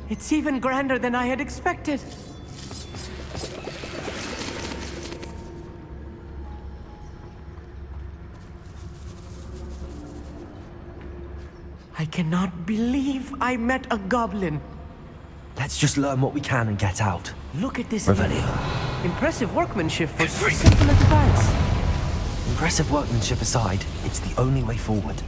It's even grander than I had expected. I cannot believe I met a goblin. Let's just learn what we can and get out. Look at this. Revelio. Impressive workmanship for so simple a device. Impressive workmanship aside, it's the only way forward.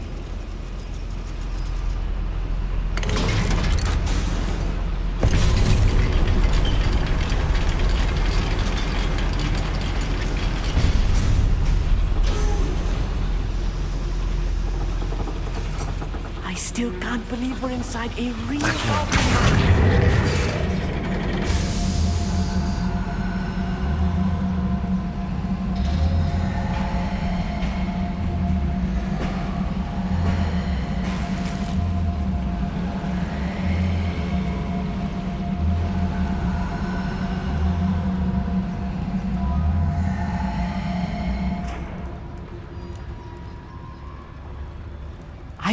I still can't believe we're inside a real goblin.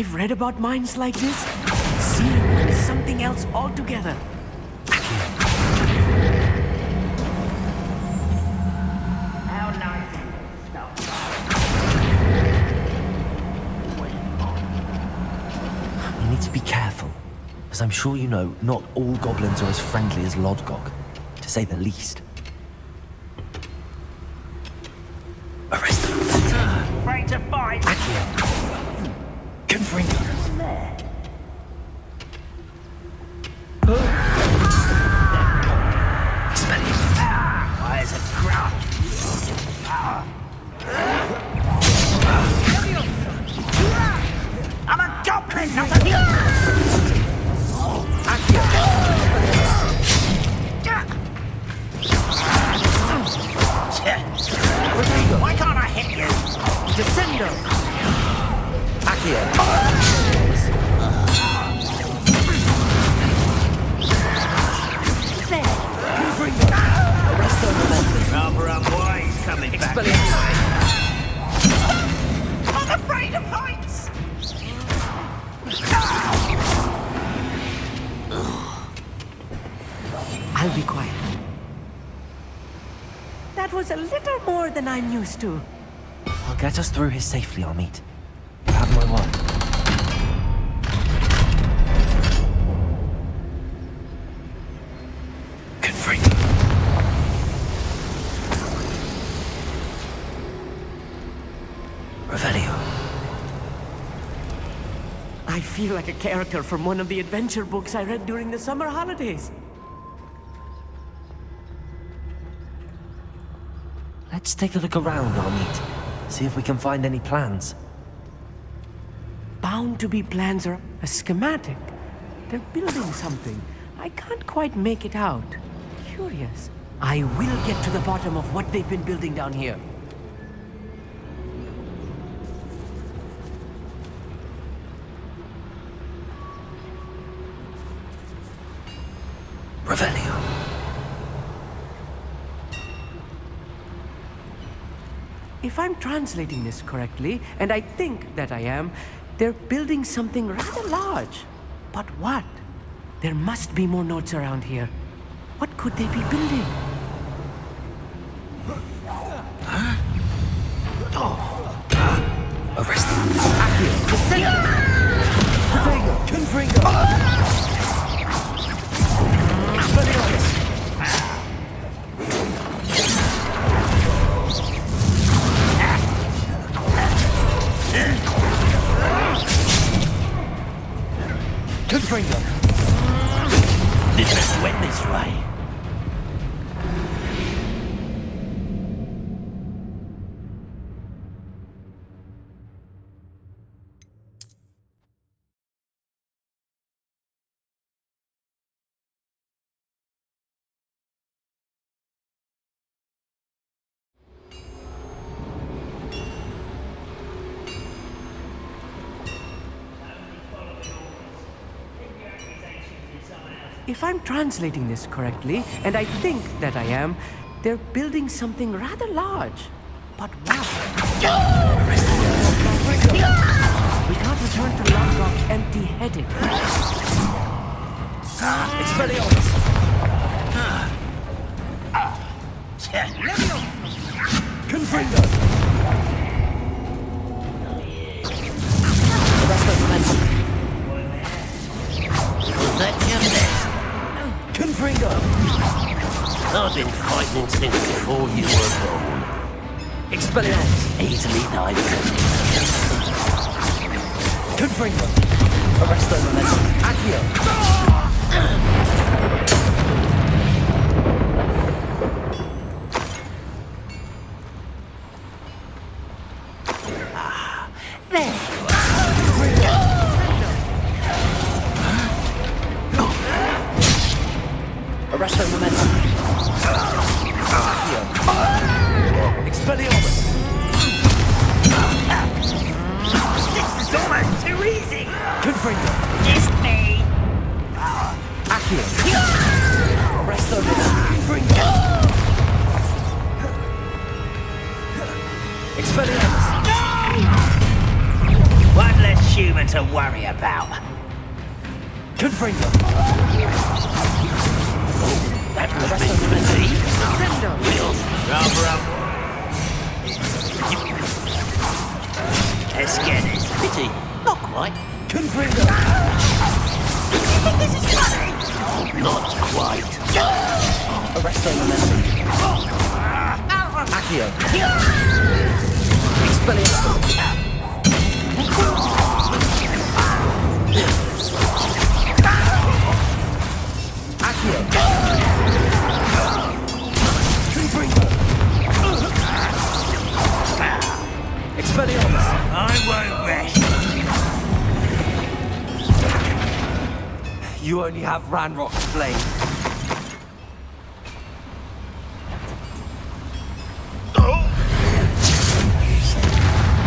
I've read about mines like this. Seeing one is something else altogether. You need to be careful. As I'm sure you know, not all goblins are as friendly as Lodgok, to say the least. Arrest them. Afraid to fight. Accio. Confringo. Where's a crowd? I'm a goblin, not a Why can't I hit you? Descendo! Accio. Rather unwise coming back this way. I'm afraid of heights! I'll be quiet. That was a little more than I'm used to. I'll get us through here safely, Amit. You have my word. Confringo. Revelio. I feel like a character from one of the adventure books I read during the summer holidays. Let's take a look around, Amit. See if we can find any plans. Bound to be plans or a schematic. They're building something. I can't quite make it out. Curious. I will get to the bottom of what they've been building down here. Revelio. If I'm translating this correctly, and I think that I am, they're building something rather large. But what? There must be more notes around here. What could they be building? Arrest them. Accio, descendo! Confringo! Confringo. This best went this way. If I'm translating this correctly, and I think that I am, they're building something rather large. But what? We can't return to Lodgok empty-headed. Expelliarmus! Confringo! Was that your best? Confringo! I've been fighting since before you were born. Expelliarmus! Easily died. Confringo! Arresto momentum. Accio! There you are. Arresto momentum. Accio! Expelliarmus! This is almost too easy. Confringo! It's me. Accio! Arresto momentum. Confringo! Expelliarmus! One less human to worry about. Confringo. That was meant to be. Rubber up. Let's get it. Pity. Not quite. Confringo. You think this is funny? Not quite. Arresto momentum. Accio. Expelliarmus. Accio. Confringo. Expelliarmus. I won't rest. You only have Ranrock's blade.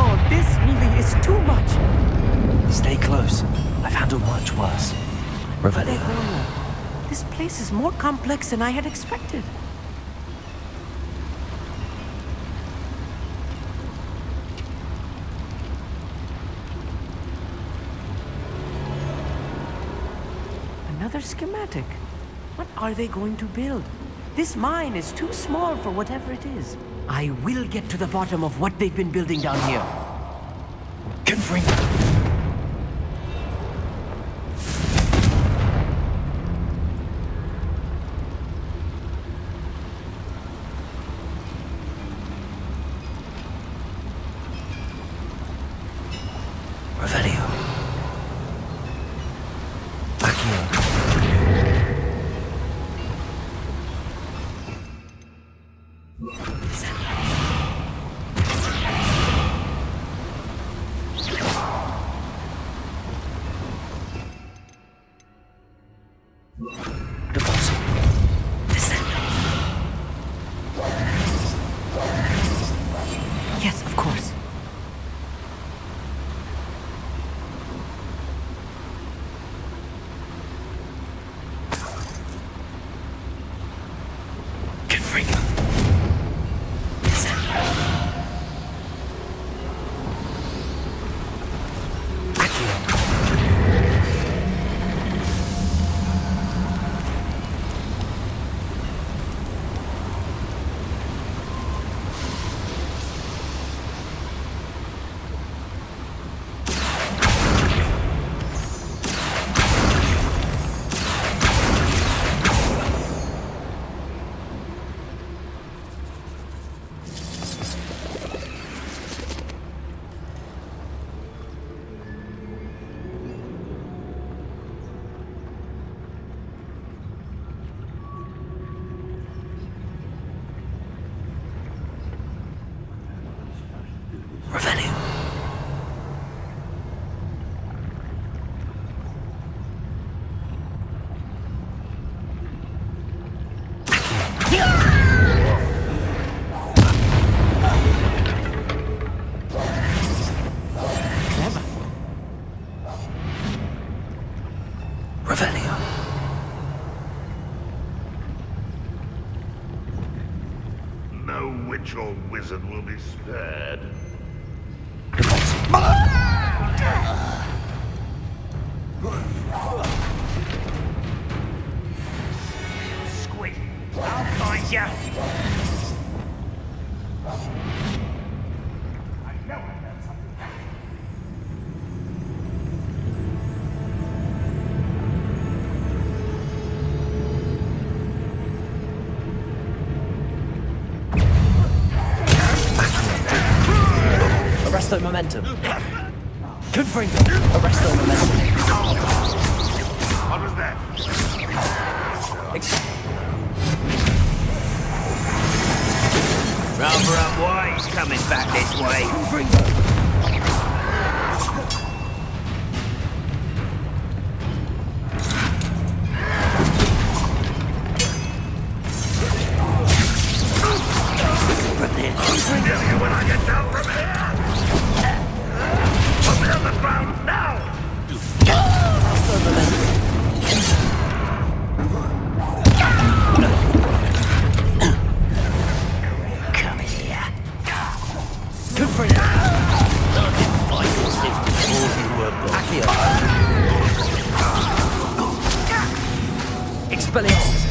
Oh, this really is too much. Stay close. I've handled much worse. Revelio. This place is more complex than I had expected. Another schematic. What are they going to build? This mine is too small for whatever it is. I will get to the bottom of what they've been building down here. Confringo. Revelio. Accio. Yes, of course. Confringo. Revelio. Revelio. No witch or wizard will be spared. Squid. I'll find you. Arresto momentum. Confringo. Arresto momentum. What was that? Rubber up wide. He's coming back this way. When I get down from here! Put me on the ground now! Come here. Good for you. I didn't fight this thing before you were Accio. Expelliarmus.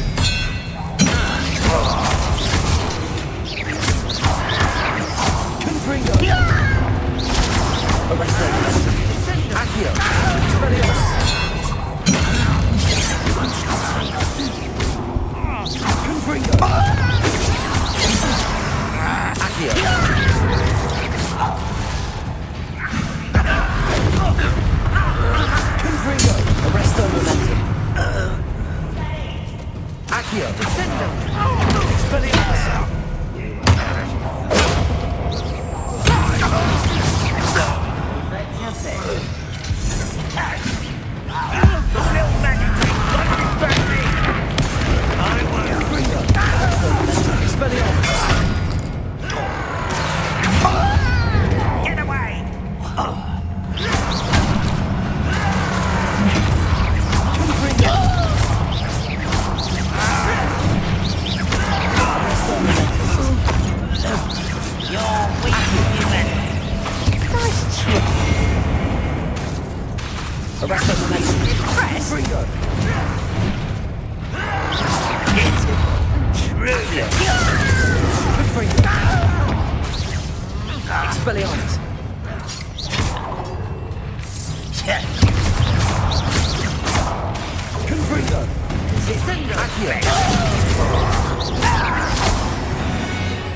Confringo. Arresto. Accio. Expelliarmus. Confringo. Accio. Confringo. Arresto momentum. Accio. Descendo. Expelliarmus. Get away! You're weak, human. Nice trick. Arrest the momentum. Press. Confringo. Truly. Confringo. Expelliarmus. Confringo. Accio.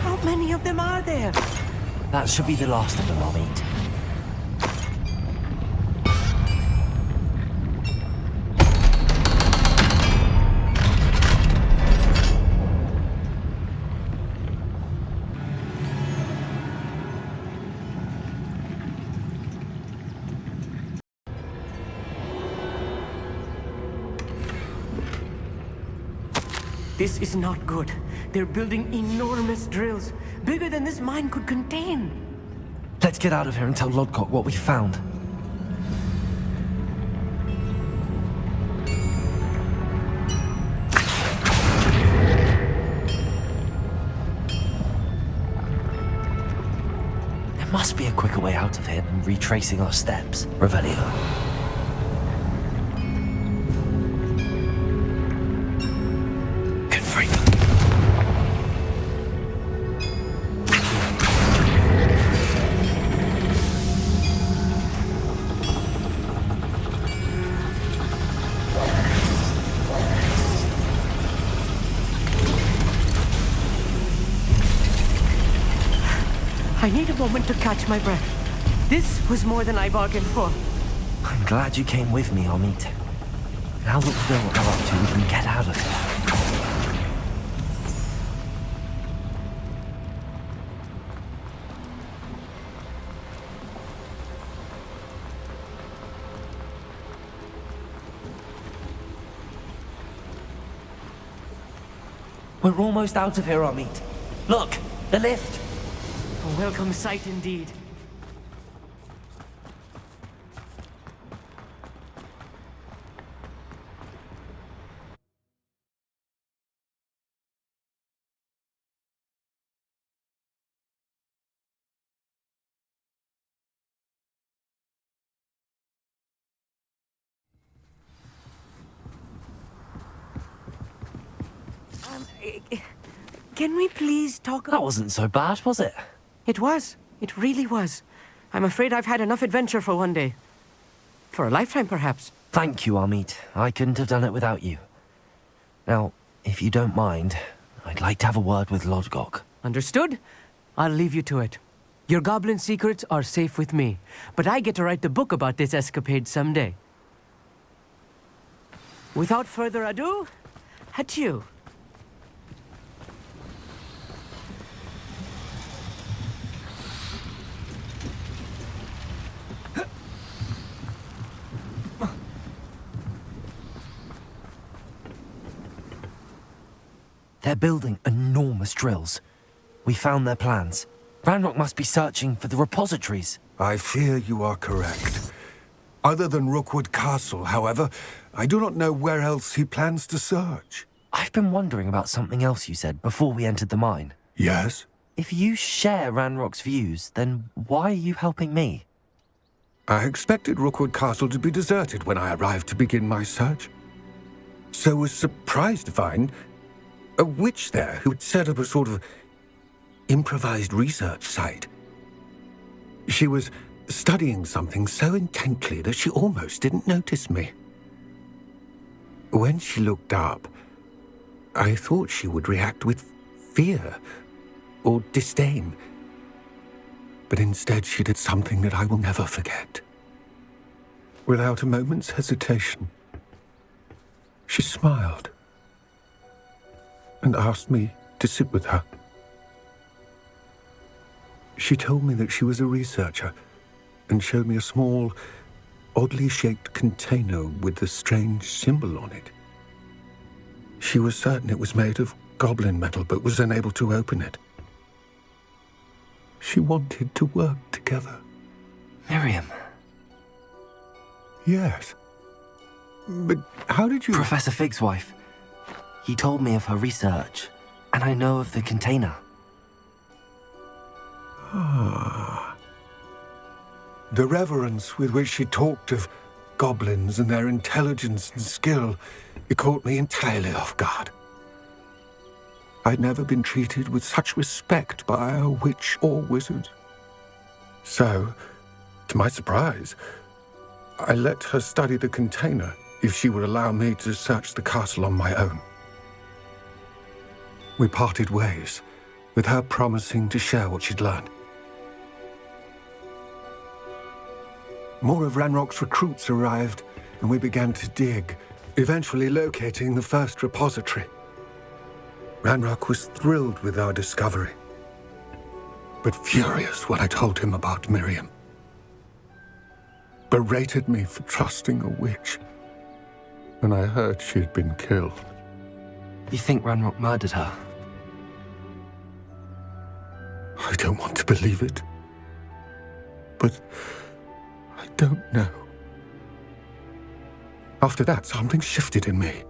How many of them are there? That should be the last of them, I'll eat. This is not good. They're building enormous drills, bigger than this mine could contain. Let's get out of here and tell Lodgok what we found. There must be a quicker way out of here than retracing our steps. Revelio. I need a moment to catch my breath. This was more than I bargained for. I'm glad you came with me, Amit. Now that we know what they're up to, we can get out of here. We're almost out of here, Amit. Look, the lift. A welcome sight indeed. Can we please talk about... That wasn't so bad, was it? It was. It really was. I'm afraid I've had enough adventure for one day. For a lifetime, perhaps. Thank you, Amit. I couldn't have done it without you. Now, if you don't mind, I'd like to have a word with Lodgok. Understood? I'll leave you to it. Your goblin secrets are safe with me, but I get to write the book about this escapade someday. Without further ado, adieu. They're building enormous drills. We found their plans. Ranrock must be searching for the repositories. I fear you are correct. Other than Rookwood Castle, however, I do not know where else he plans to search. I've been wondering about something else you said before we entered the mine. Yes? If you share Ranrock's views, then why are you helping me? I expected Rookwood Castle to be deserted when I arrived to begin my search. So was surprised to find a witch there who had set up a sort of improvised research site. She was studying something so intently that she almost didn't notice me. When she looked up, I thought she would react with fear or disdain. But instead she did something that I will never forget. Without a moment's hesitation, she smiled and asked me to sit with her. She told me that she was a researcher and showed me a small, oddly shaped container with a strange symbol on it. She was certain it was made of goblin metal, but was unable to open it. She wanted to work together. Miriam. Yes. But how did you... Professor Fig's wife. He told me of her research, and I know of the container. Ah. The reverence with which she talked of goblins and their intelligence and skill, it caught me entirely off guard. I'd never been treated with such respect by a witch or wizard. So, to my surprise, I let her study the container if she would allow me to search the castle on my own. We parted ways, with her promising to share what she'd learned. More of Ranrock's recruits arrived, and we began to dig, eventually locating the first repository. Ranrock was thrilled with our discovery, but furious when I told him about Miriam. Berated me for trusting a witch, and I heard she had been killed. You think Ranrock murdered her? I don't want to believe it, but I don't know. After that, something shifted in me.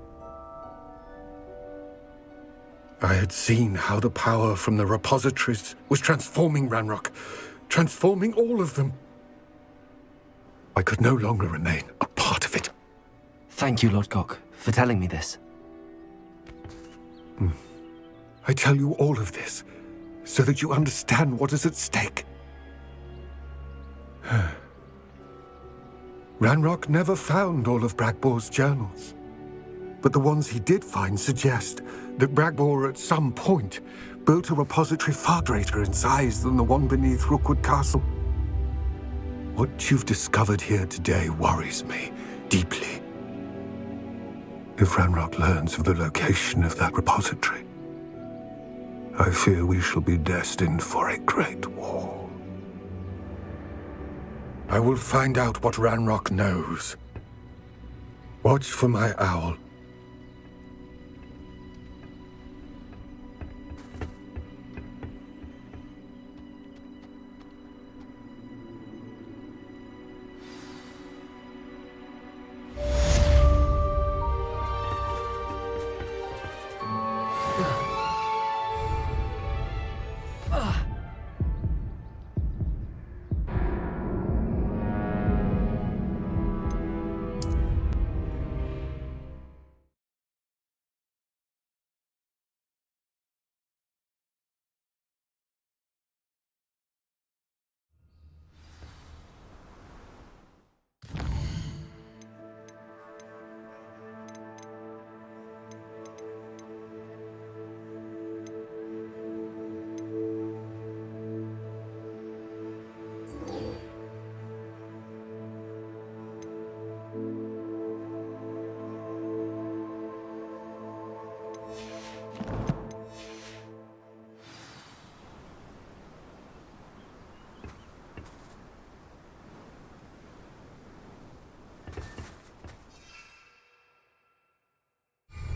I had seen how the power from the repositories was transforming Ranrock, transforming all of them. I could no longer remain a part of it. Thank you, Lord Cock, for telling me this. I tell you all of this so that you understand what is at stake. Ranrock never found all of Bragbor's journals, but the ones he did find suggest that Bragbor at some point built a repository far greater in size than the one beneath Rookwood Castle. What you've discovered here today worries me deeply. If Ranrock learns of the location of that repository, I fear we shall be destined for a great war. I will find out what Ranrock knows. Watch for my owl.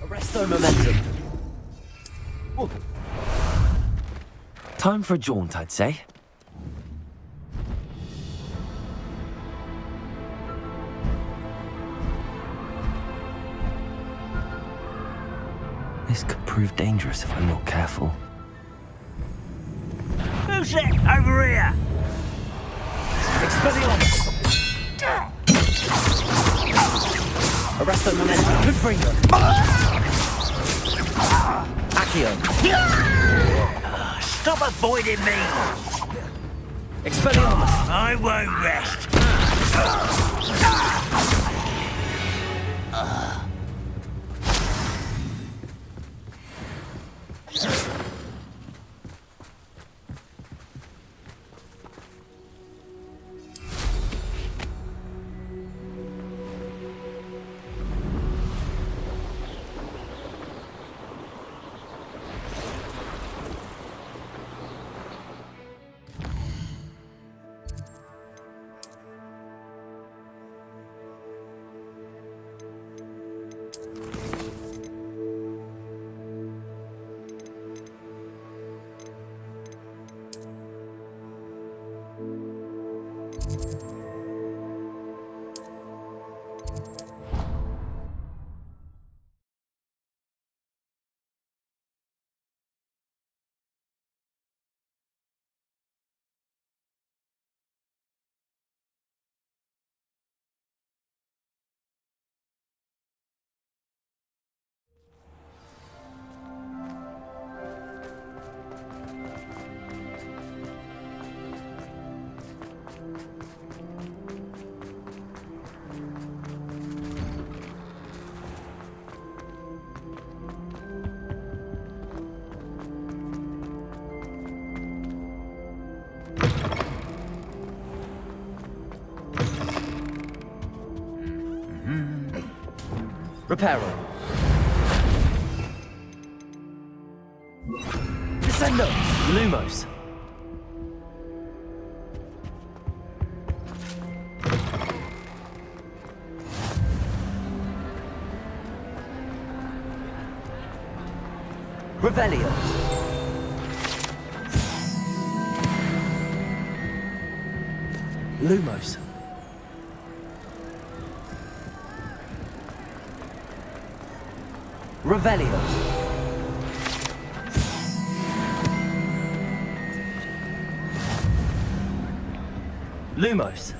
Arresto momentum. Ooh. Time for a jaunt, I'd say. This could prove dangerous if I'm not careful. Who's that over here? Expelliarmus! Arrest the momentum. Good freedom. Accio. Stop avoiding me! Expelliarmus. I won't rest. Reparo. Descendo. Lumos. Revelio. Lumos. Revelio. Lumos.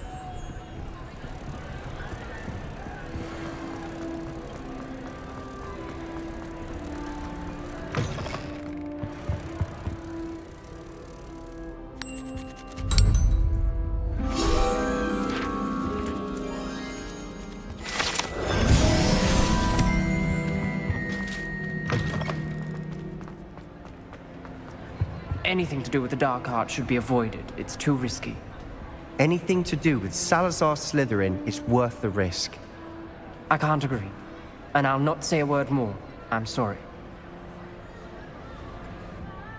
Anything to do with the dark art should be avoided. It's too risky. Anything to do with Salazar Slytherin is worth the risk. I can't agree. And I'll not say a word more. I'm sorry.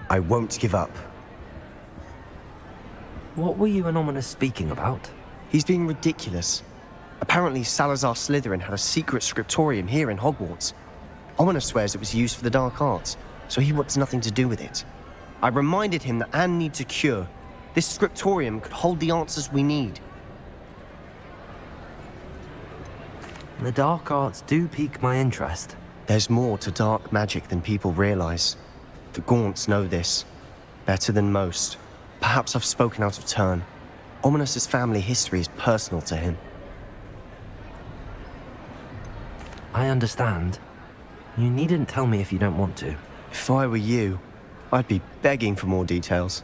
I won't give up. What were you and Ominous speaking about? He's being ridiculous. Apparently Salazar Slytherin had a secret scriptorium here in Hogwarts. Ominous swears it was used for the dark arts, so he wants nothing to do with it. I reminded him that Anne needs a cure. This scriptorium could hold the answers we need. The dark arts do pique my interest. There's more to dark magic than people realize. The Gaunts know this. Better than most. Perhaps I've spoken out of turn. Ominous's family history is personal to him. I understand. You needn't tell me if you don't want to. If I were you, I'd be begging for more details.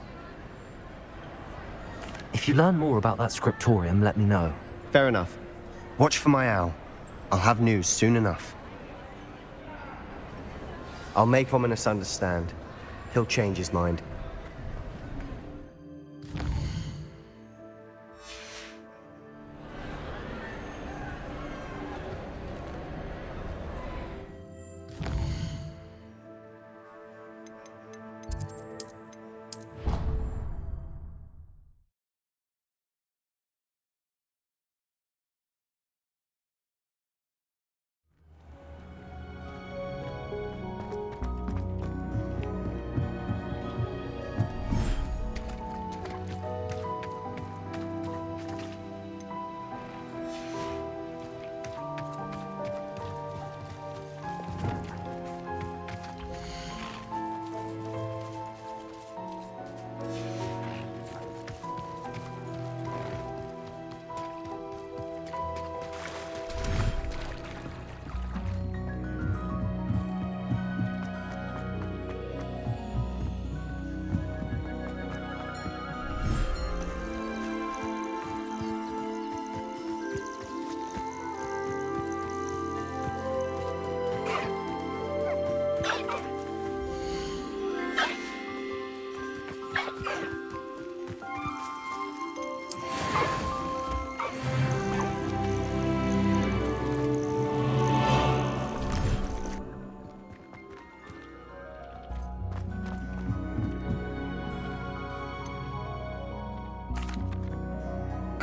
If you learn more about that scriptorium, let me know. Fair enough. Watch for my owl. I'll have news soon enough. I'll make Ominous understand. He'll change his mind.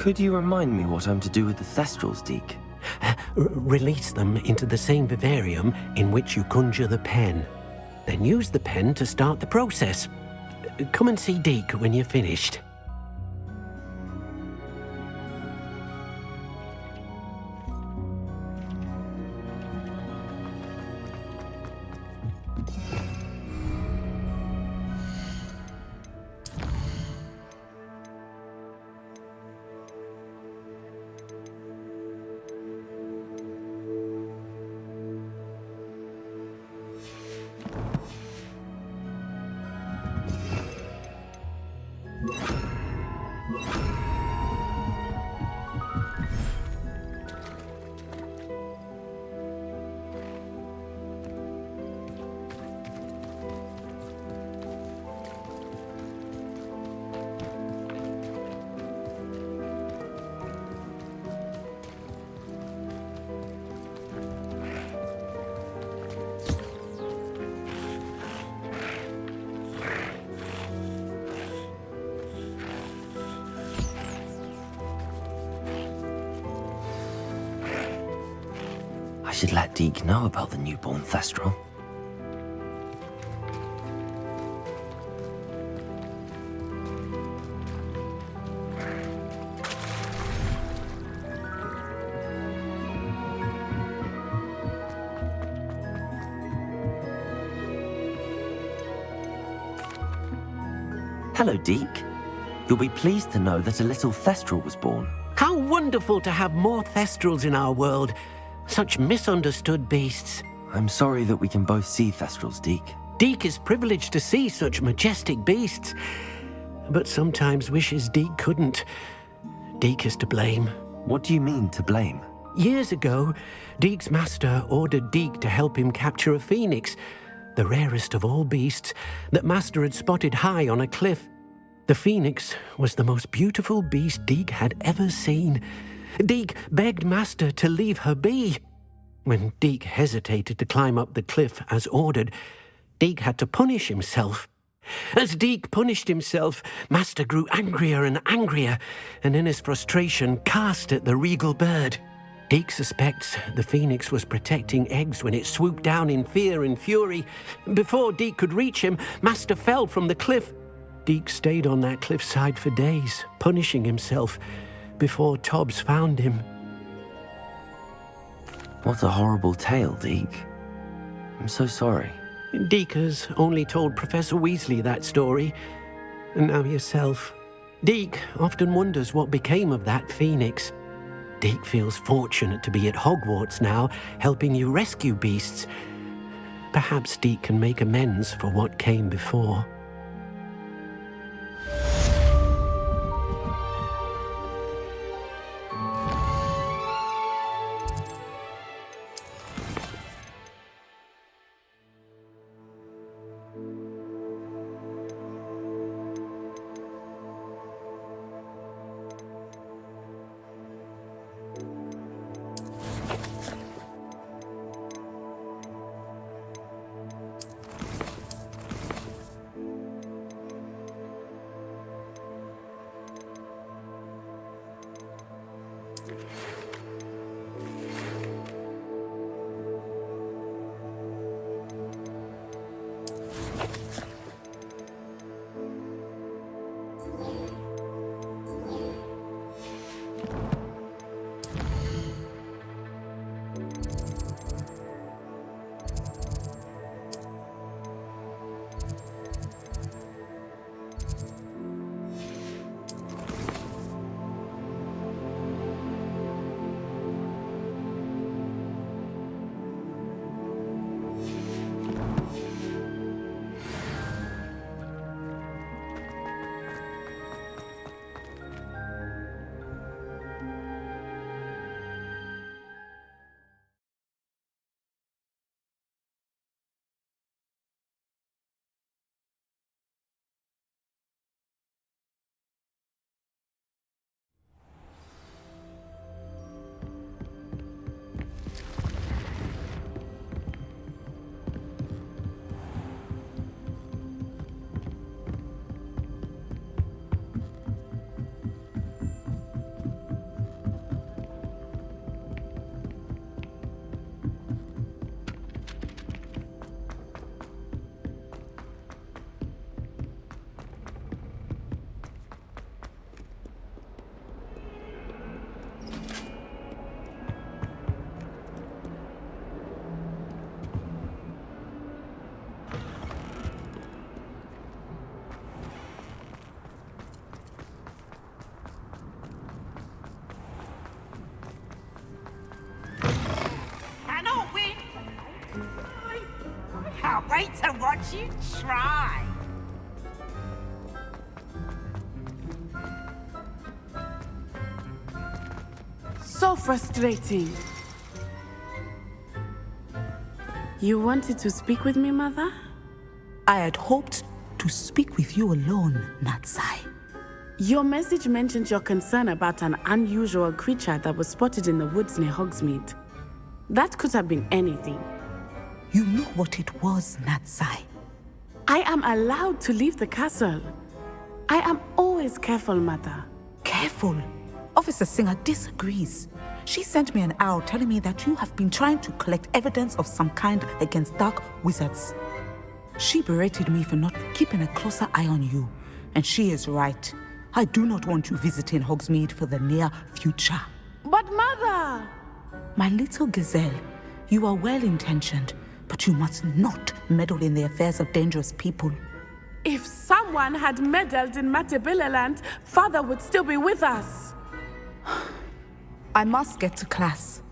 Could you remind me what I'm to do with the Thestrals, Deke? Release them into the same vivarium in which you conjure the pen. Then use the pen to start the process. Come and see Deke when you're finished. I should let Deke know about the newborn Thestral. Hello, Deke. You'll be pleased to know that a little Thestral was born. How wonderful to have more Thestrals in our world. Such misunderstood beasts. I'm sorry that we can both see Thestrals, Deke. Deke is privileged to see such majestic beasts, but sometimes wishes Deke couldn't. Deke is to blame. What do you mean, to blame? Years ago, Deke's master ordered Deke to help him capture a phoenix, the rarest of all beasts, that master had spotted high on a cliff. The phoenix was the most beautiful beast Deke had ever seen. Deke begged master to leave her be. When Deke hesitated to climb up the cliff as ordered, Deke had to punish himself. As Deke punished himself, master grew angrier and angrier, and in his frustration cast at the regal bird. Deke suspects the phoenix was protecting eggs when it swooped down in fear and fury. Before Deke could reach him, master fell from the cliff. Deke stayed on that cliffside for days, punishing himself, before Tobbs found him. What a horrible tale, Deke. I'm so sorry. Deke has only told Professor Weasley that story, and now yourself. Deke often wonders what became of that phoenix. Deke feels fortunate to be at Hogwarts now, helping you rescue beasts. Perhaps Deke can make amends for what came before. watch you try. So frustrating. You wanted to speak with me, Mother? I had hoped to speak with you alone, Natsai. Your message mentioned your concern about an unusual creature that was spotted in the woods near Hogsmeade. That could have been anything. You know what it was, Natsai. I am allowed to leave the castle. I am always careful, Mother. Careful? Officer Singer disagrees. She sent me an owl telling me that you have been trying to collect evidence of some kind against dark wizards. She berated me for not keeping a closer eye on you. And she is right. I do not want you visiting Hogsmeade for the near future. But Mother! My little gazelle, you are well-intentioned, but you must not meddle in the affairs of dangerous people. If someone had meddled in Matabeleland, Father would still be with us. I must get to class.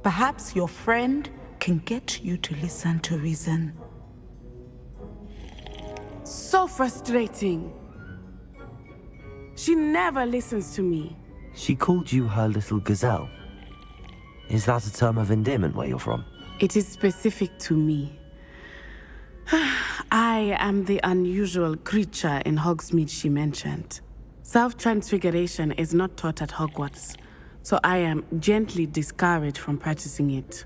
Perhaps your friend can get you to listen to reason. So frustrating. She never listens to me. She called you her little gazelle. Is that a term of endearment where you're from? It is specific to me. I am the unusual creature in Hogsmeade she mentioned. Self-transfiguration is not taught at Hogwarts, so I am gently discouraged from practicing it.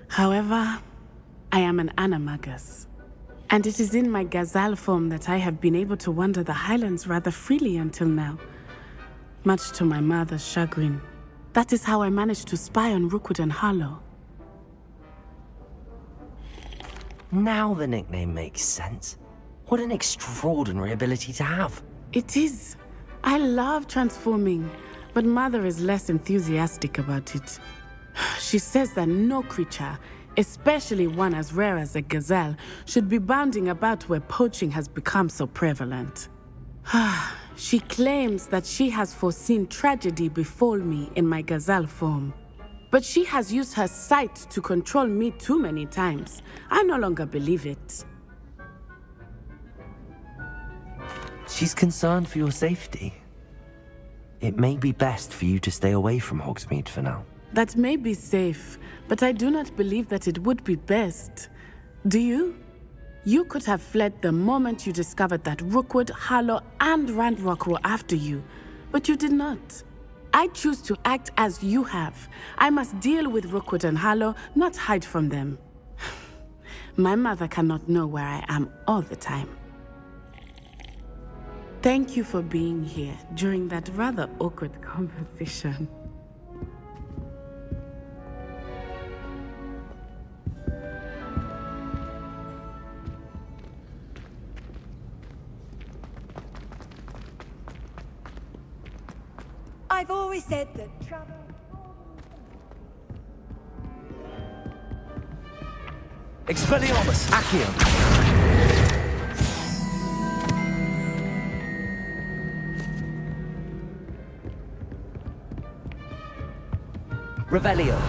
However, I am an animagus, and it is in my gazelle form that I have been able to wander the Highlands rather freely until now, much to my mother's chagrin. That is how I managed to spy on Rookwood and Harlow. Now the nickname makes sense. What an extraordinary ability to have. It is. I love transforming, but Mother is less enthusiastic about it. She says that no creature, especially one as rare as a gazelle, should be bounding about where poaching has become so prevalent. She claims that she has foreseen tragedy befall me in my gazelle form. But she has used her sight to control me too many times. I no longer believe it. She's concerned for your safety. It may be best for you to stay away from Hogsmeade for now. That may be safe, but I do not believe that it would be best. Do you? You could have fled the moment you discovered that Rookwood, Harlow, and Ranrock were after you, but you did not. I choose to act as you have. I must deal with Rookwood and Harlow, not hide from them. My mother cannot know where I am all the time. Thank you for being here during that rather awkward conversation. I've always said that travel... Expelliarmus, Accio! Revelio.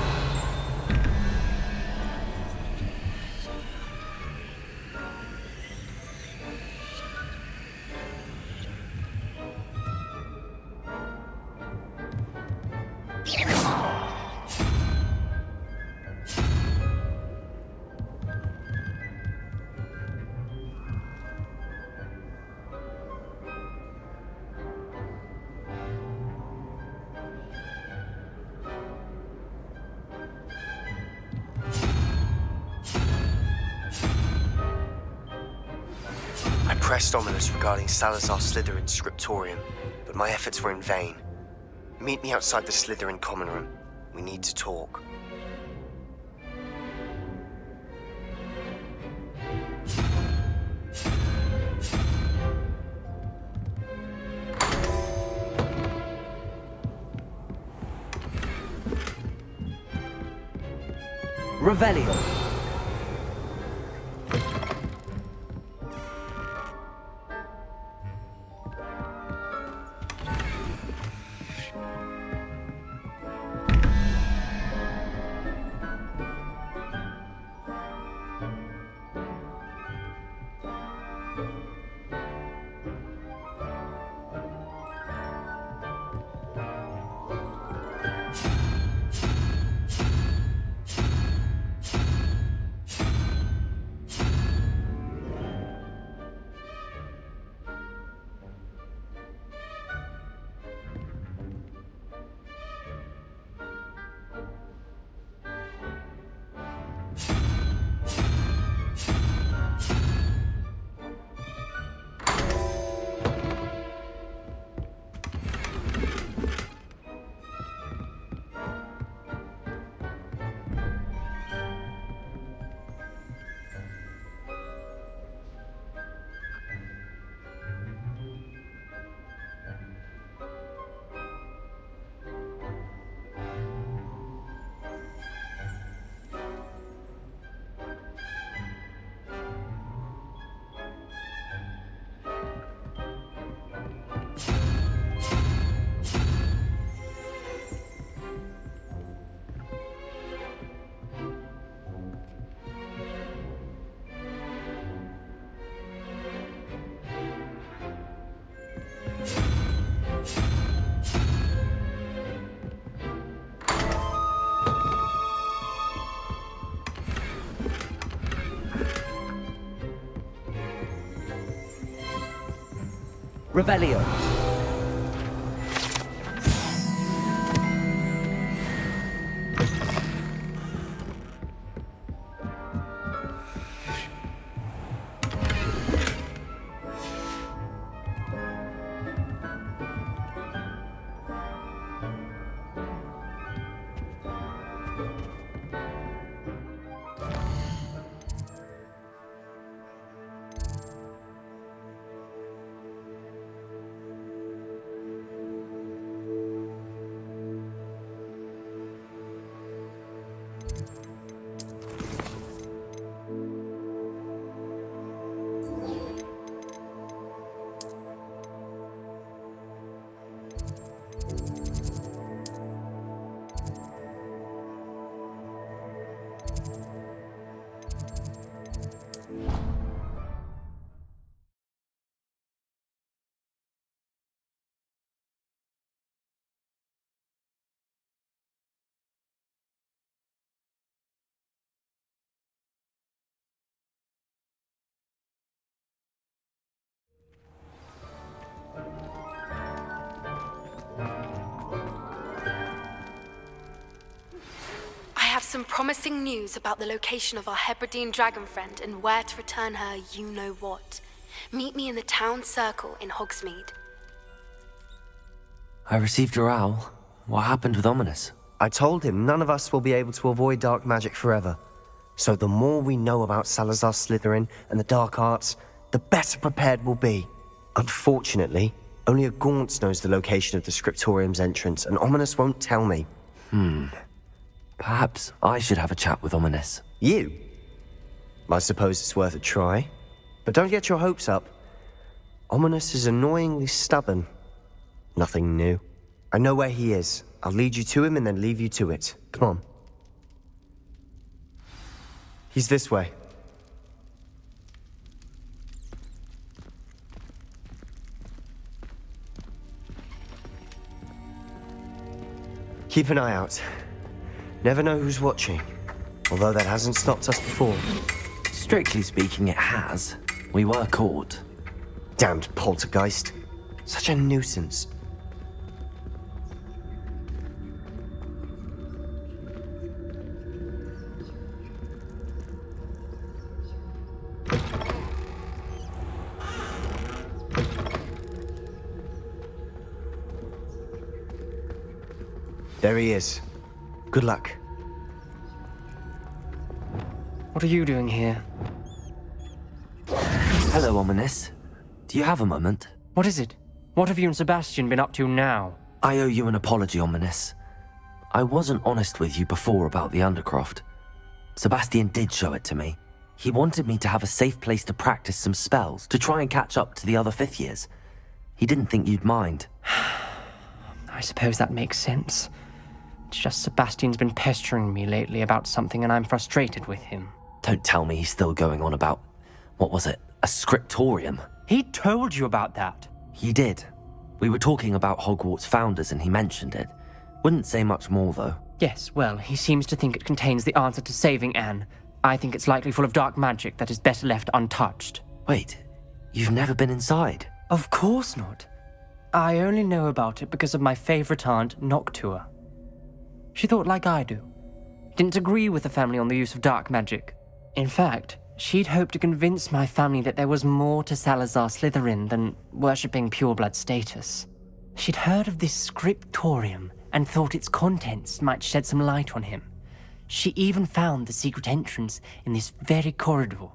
I pressed Ominous regarding Salazar Slytherin's scriptorium, but my efforts were in vain. Meet me outside the Slytherin common room. We need to talk. Revelio. Revelio. I have some promising news about the location of our Hebridean dragon friend and where to return her you-know-what. Meet me in the town circle in Hogsmeade. I received your owl. What happened with Ominous? I told him none of us will be able to avoid dark magic forever. So the more we know about Salazar Slytherin and the dark arts, the better prepared we'll be. Unfortunately, only a Gaunt knows the location of the Scriptorium's entrance, and Ominous won't tell me. Perhaps I should have a chat with Ominous. You? I suppose it's worth a try. But don't get your hopes up. Ominous is annoyingly stubborn. Nothing new. I know where he is. I'll lead you to him and then leave you to it. Come on. He's this way. Keep an eye out. Never know who's watching. Although that hasn't stopped us before. Strictly speaking, it has. We were caught. Damned poltergeist. Such a nuisance. There he is. Good luck. What are you doing here? Hello, Ominous. Do you have a moment? What is it? What have you and Sebastian been up to now? I owe you an apology, Ominous. I wasn't honest with you before about the Undercroft. Sebastian did show it to me. He wanted me to have a safe place to practice some spells, to try and catch up to the other fifth years. He didn't think you'd mind. I suppose that makes sense. It's just Sebastian's been pestering me lately about something and I'm frustrated with him. Don't tell me he's still going on about, what was it, a scriptorium? He told you about that. He did. We were talking about Hogwarts founders and he mentioned it. Wouldn't say much more, though. Yes, well, he seems to think it contains the answer to saving Anne. I think it's likely full of dark magic that is better left untouched. Wait, you've never been inside? Of course not. I only know about it because of my favorite aunt, Noctua. She thought like I do. Didn't agree with the family on the use of dark magic. In fact, she'd hoped to convince my family that there was more to Salazar Slytherin than worshipping pureblood status. She'd heard of this scriptorium and thought its contents might shed some light on him. She even found the secret entrance in this very corridor.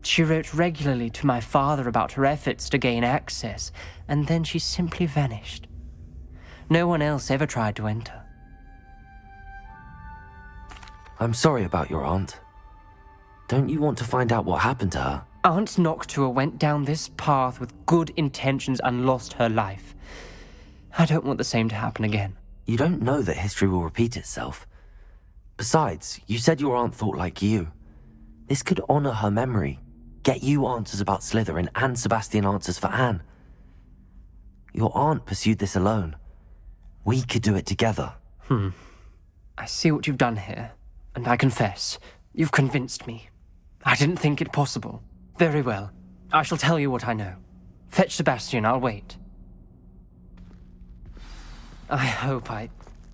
She wrote regularly to my father about her efforts to gain access, and then she simply vanished. No one else ever tried to enter. I'm sorry about your aunt. Don't you want to find out what happened to her? Aunt Noctua went down this path with good intentions and lost her life. I don't want the same to happen again. You don't know that history will repeat itself. Besides, you said your aunt thought like you. This could honor her memory, get you answers about Slytherin and Sebastian answers for Anne. Your aunt pursued this alone. We could do it together. I see what you've done here, and I confess, you've convinced me. I didn't think it possible. Very well. I shall tell you what I know. Fetch Sebastian, I'll wait. I hope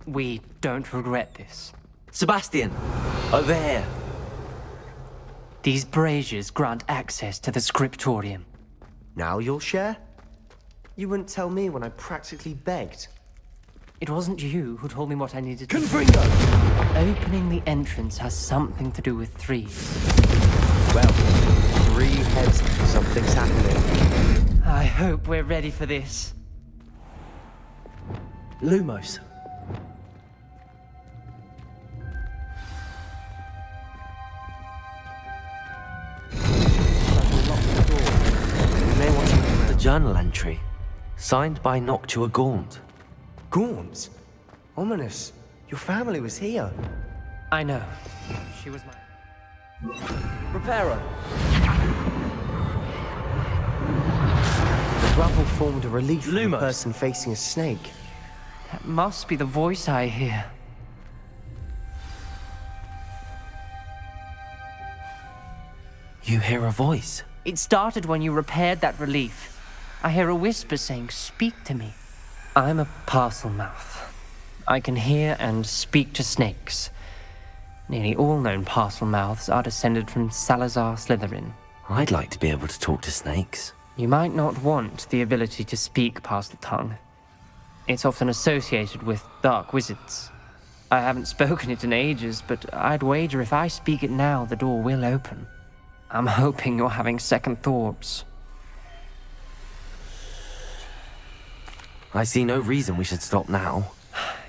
we don't regret this. Sebastian! Over here! These braziers grant access to the scriptorium. Now you'll share? You wouldn't tell me when I practically begged. It wasn't you who told me what I needed to do. Confringo! Opening the entrance has something to do with threes. Well, 3 heads, something's happening. I hope we're ready for this. Lumos. The journal entry, signed by Noctua Gaunt. Gaunt? Ominous. Your family was here. I know. She was my... Reparo. The rubble formed a relief from a person facing a snake. That must be the voice I hear. You hear a voice? It started when you repaired that relief. I hear a whisper saying, "Speak to me." I'm a parcel mouth. I can hear and speak to snakes. Nearly all known parcel mouths are descended from Salazar Slytherin. I'd like to be able to talk to snakes. You might not want the ability to speak parcel tongue. It's often associated with dark wizards. I haven't spoken it in ages, but I'd wager if I speak it now, the door will open. I'm hoping you're having second thoughts. I see no reason we should stop now.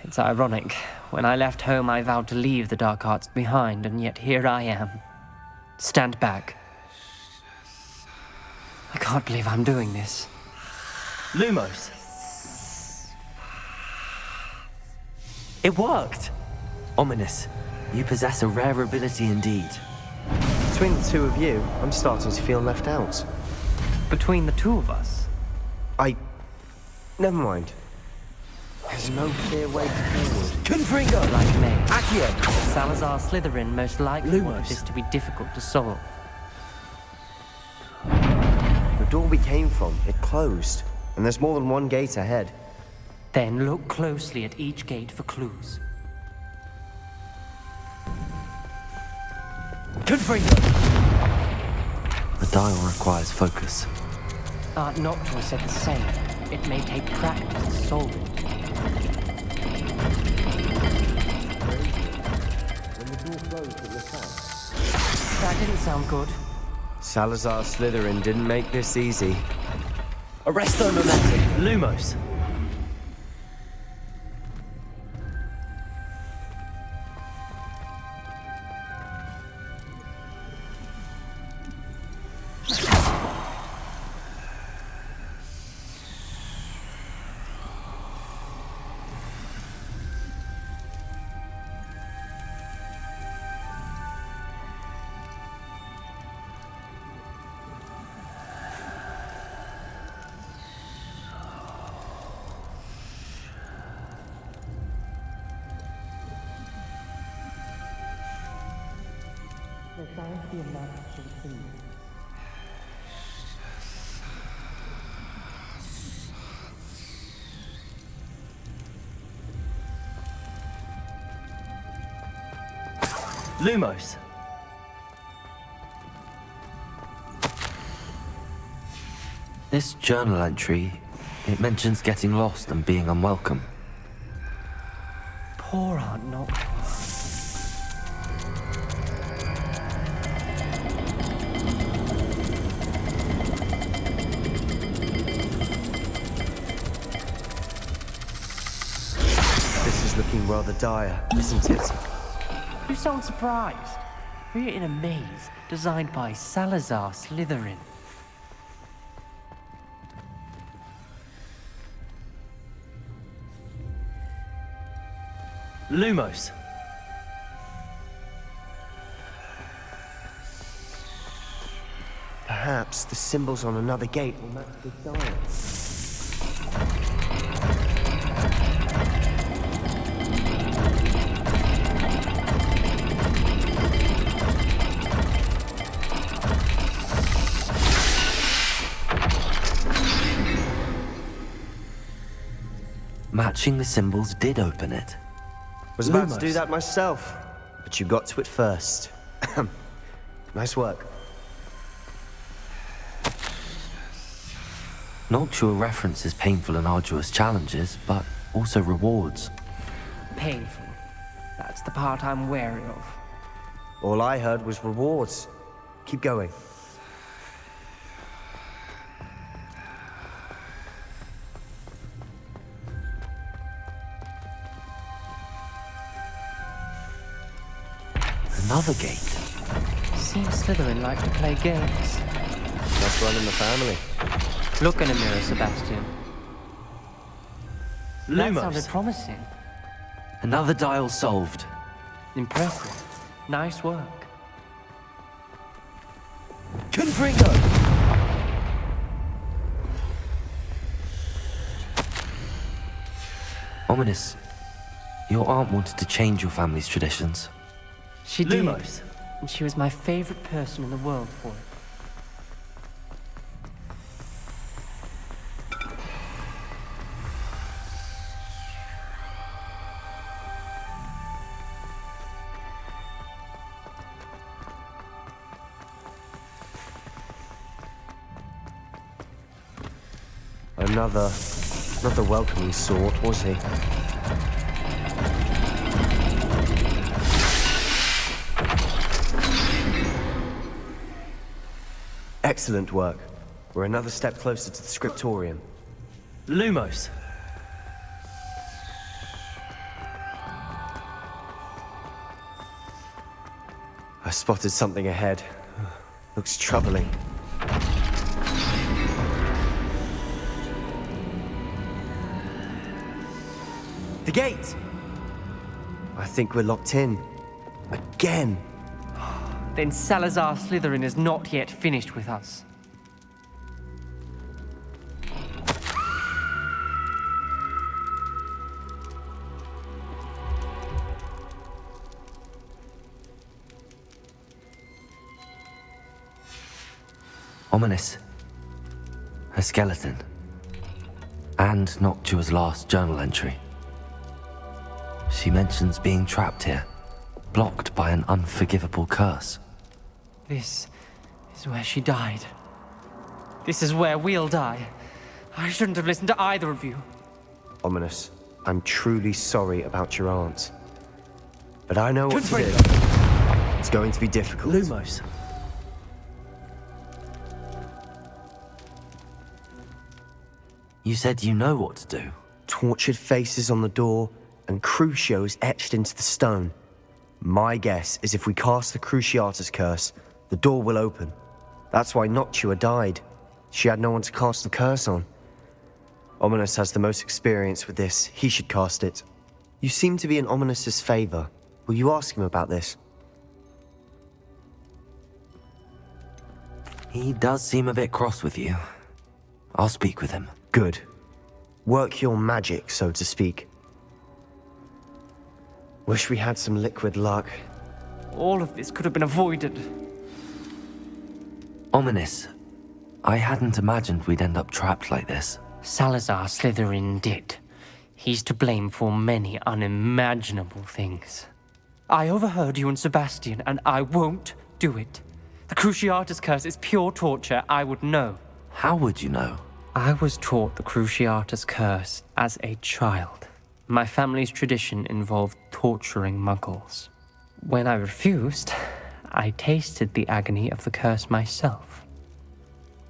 It's ironic. When I left home, I vowed to leave the dark arts behind, and yet here I am. Stand back. I can't believe I'm doing this. Lumos. It worked! Ominous. You possess a rare ability indeed. Between the two of you, I'm starting to feel left out. Between the two of us? Never mind. There's no clear way forward. Confringo! Like me. Accio! Salazar Slytherin most likely wanted this to be difficult to solve. The door we came from, it closed. And there's more than one gate ahead. Then look closely at each gate for clues. Confringo! The dial requires focus. Noctua said the same. It may take practice to solve it. That didn't sound good. Salazar Slytherin didn't make this easy. Arresto momentum. Lumos. Lumos. This journal entry, it mentions getting lost and being unwelcome. Poor Aunt Noctua. This is looking rather dire, isn't it? You sound surprised. We're in a maze designed by Salazar Slytherin. Lumos. Perhaps the symbols on another gate will match this dial. Matching the symbols did open it. Was about to Lumos. do that myself, but you got to it first. Nice work. Noctua references painful and arduous challenges, but also rewards. Painful. That's the part I'm wary of. All I heard was rewards. Keep going. Another gate. Seems Slytherin like to play games. That's one in the family. Look in a mirror, Sebastian. That Lumos. sounded promising. Another dial solved. Impressive. Nice work. Confringo! Ominous. Your aunt wanted to change your family's traditions. She did. And she was my favorite person in the world for it. Another welcoming sort, was he? Excellent work. We're another step closer to the scriptorium. Lumos. I spotted something ahead. Looks troubling. The gate! I think we're locked in. Again. Then Salazar Slytherin is not yet finished with us. Ominous. A skeleton. And Noctua's last journal entry. She mentions being trapped here, blocked by an unforgivable curse. This is where she died. This is where we'll die. I shouldn't have listened to either of you. Ominous, I'm truly sorry about your aunt. But I know what to do. It's going to be difficult. Lumos. You said you know what to do. Tortured faces on the door, and Crucios etched into the stone. My guess is if we cast the Cruciatus curse, the door will open. That's why Noctua died. She had no one to cast the curse on. Ominous has the most experience with this. He should cast it. You seem to be in Ominous's favor. Will you ask him about this? He does seem a bit cross with you. I'll speak with him. Good. Work your magic, so to speak. Wish we had some liquid luck. All of this could have been avoided. Ominous. I hadn't imagined we'd end up trapped like this. Salazar Slytherin did. He's to blame for many unimaginable things. I overheard you and Sebastian, and I won't do it. The Cruciatus curse is pure torture. I would know. How would you know? I was taught the Cruciatus curse as a child. My family's tradition involved torturing muggles. When I refused, I tasted the agony of the curse myself.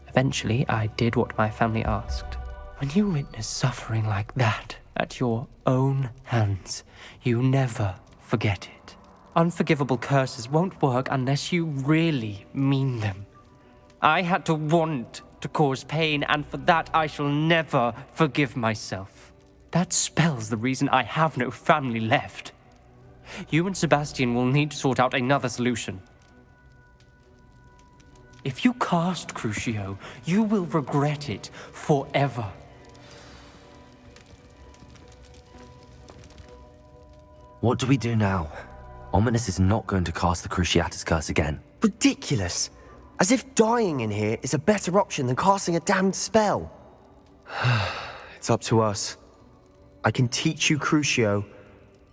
Eventually, I did what my family asked. When you witness suffering like that at your own hands, you never forget it. Unforgivable curses won't work unless you really mean them. I had to want to cause pain, and for that I shall never forgive myself. That spells the reason I have no family left. You and Sebastian will need to sort out another solution. If you cast Crucio, you will regret it forever. What do we do now? Ominous is not going to cast the Cruciatus curse again. Ridiculous. As if dying in here is a better option than casting a damned spell. It's up to us. I can teach you Crucio,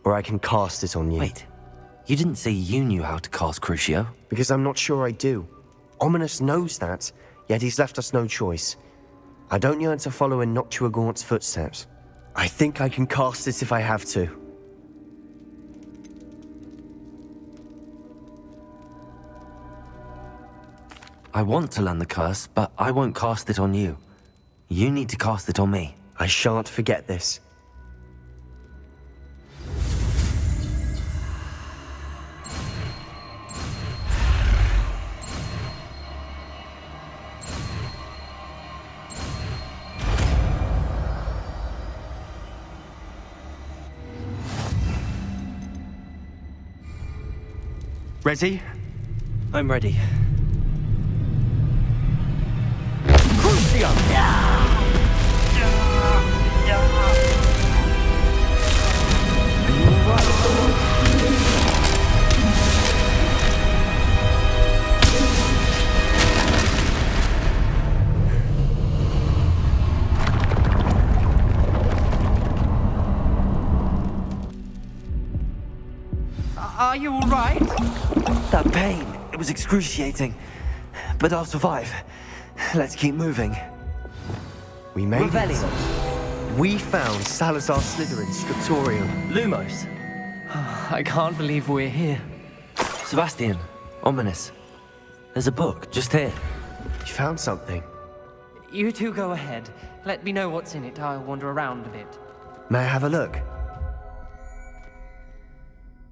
or I can cast it on you. Wait, you didn't say you knew how to cast Crucio? Because I'm not sure I do. Ominous knows that, yet he's left us no choice. I don't yearn to follow in Noctua Gaunt's footsteps. I think I can cast it if I have to. I want to learn the curse, but I won't cast it on you. You need to cast it on me. I shan't forget this. Ready? I'm ready. Are you all right? That pain, it was excruciating. But I'll survive. Let's keep moving. We made Revelio. it. We found Salazar Slytherin's scriptorium. Lumos. I can't believe we're here. Sebastian, ominous. There's a book just here. You found something. You two go ahead. Let me know what's in it. I'll wander around a bit. May I have a look?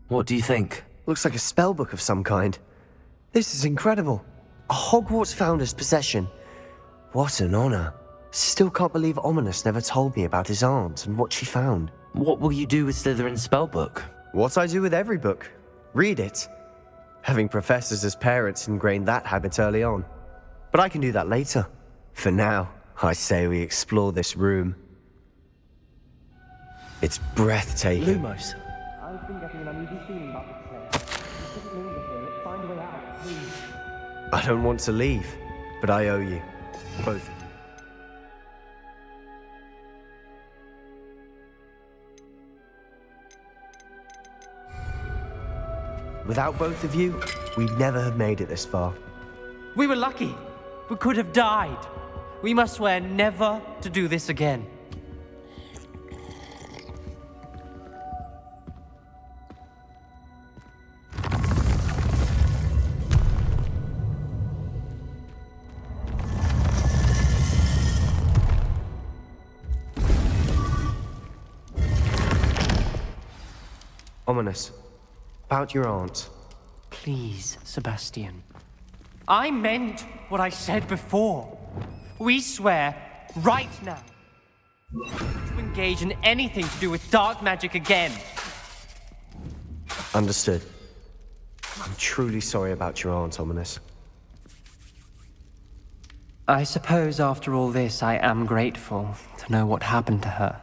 What do you think? Looks like a spellbook of some kind. This is incredible. A Hogwarts founder's possession. What an honor. Still can't believe Ominous never told me about his aunt and what she found. What will you do with Slytherin's spellbook? What I do with every book. Read it. Having professors as parents ingrained that habit early on. But I can do that later. For now, I say we explore this room. It's breathtaking. Lumos. I've been getting an uneasy feeling about this place. Doesn't mean to hear it. Find a way out, please. I don't want to leave, but I owe you. Both of you. Without both of you, we'd never have made it this far. We were lucky. We could have died. We must swear never to do this again. Ominous. About your aunt. Please, Sebastian. I meant what I said before. We swear, right now, to engage in anything to do with dark magic again. Understood. I'm truly sorry about your aunt, Ominous. I suppose after all this, I am grateful to know what happened to her.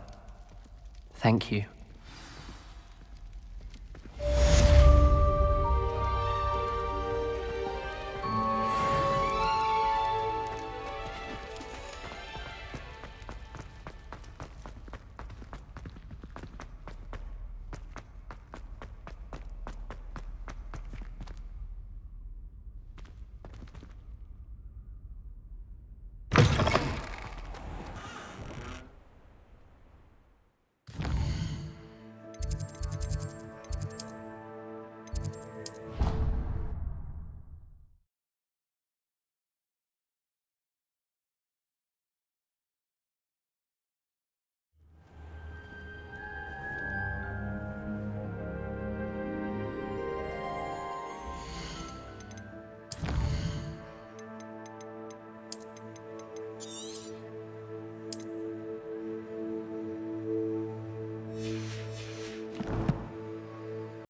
Thank you.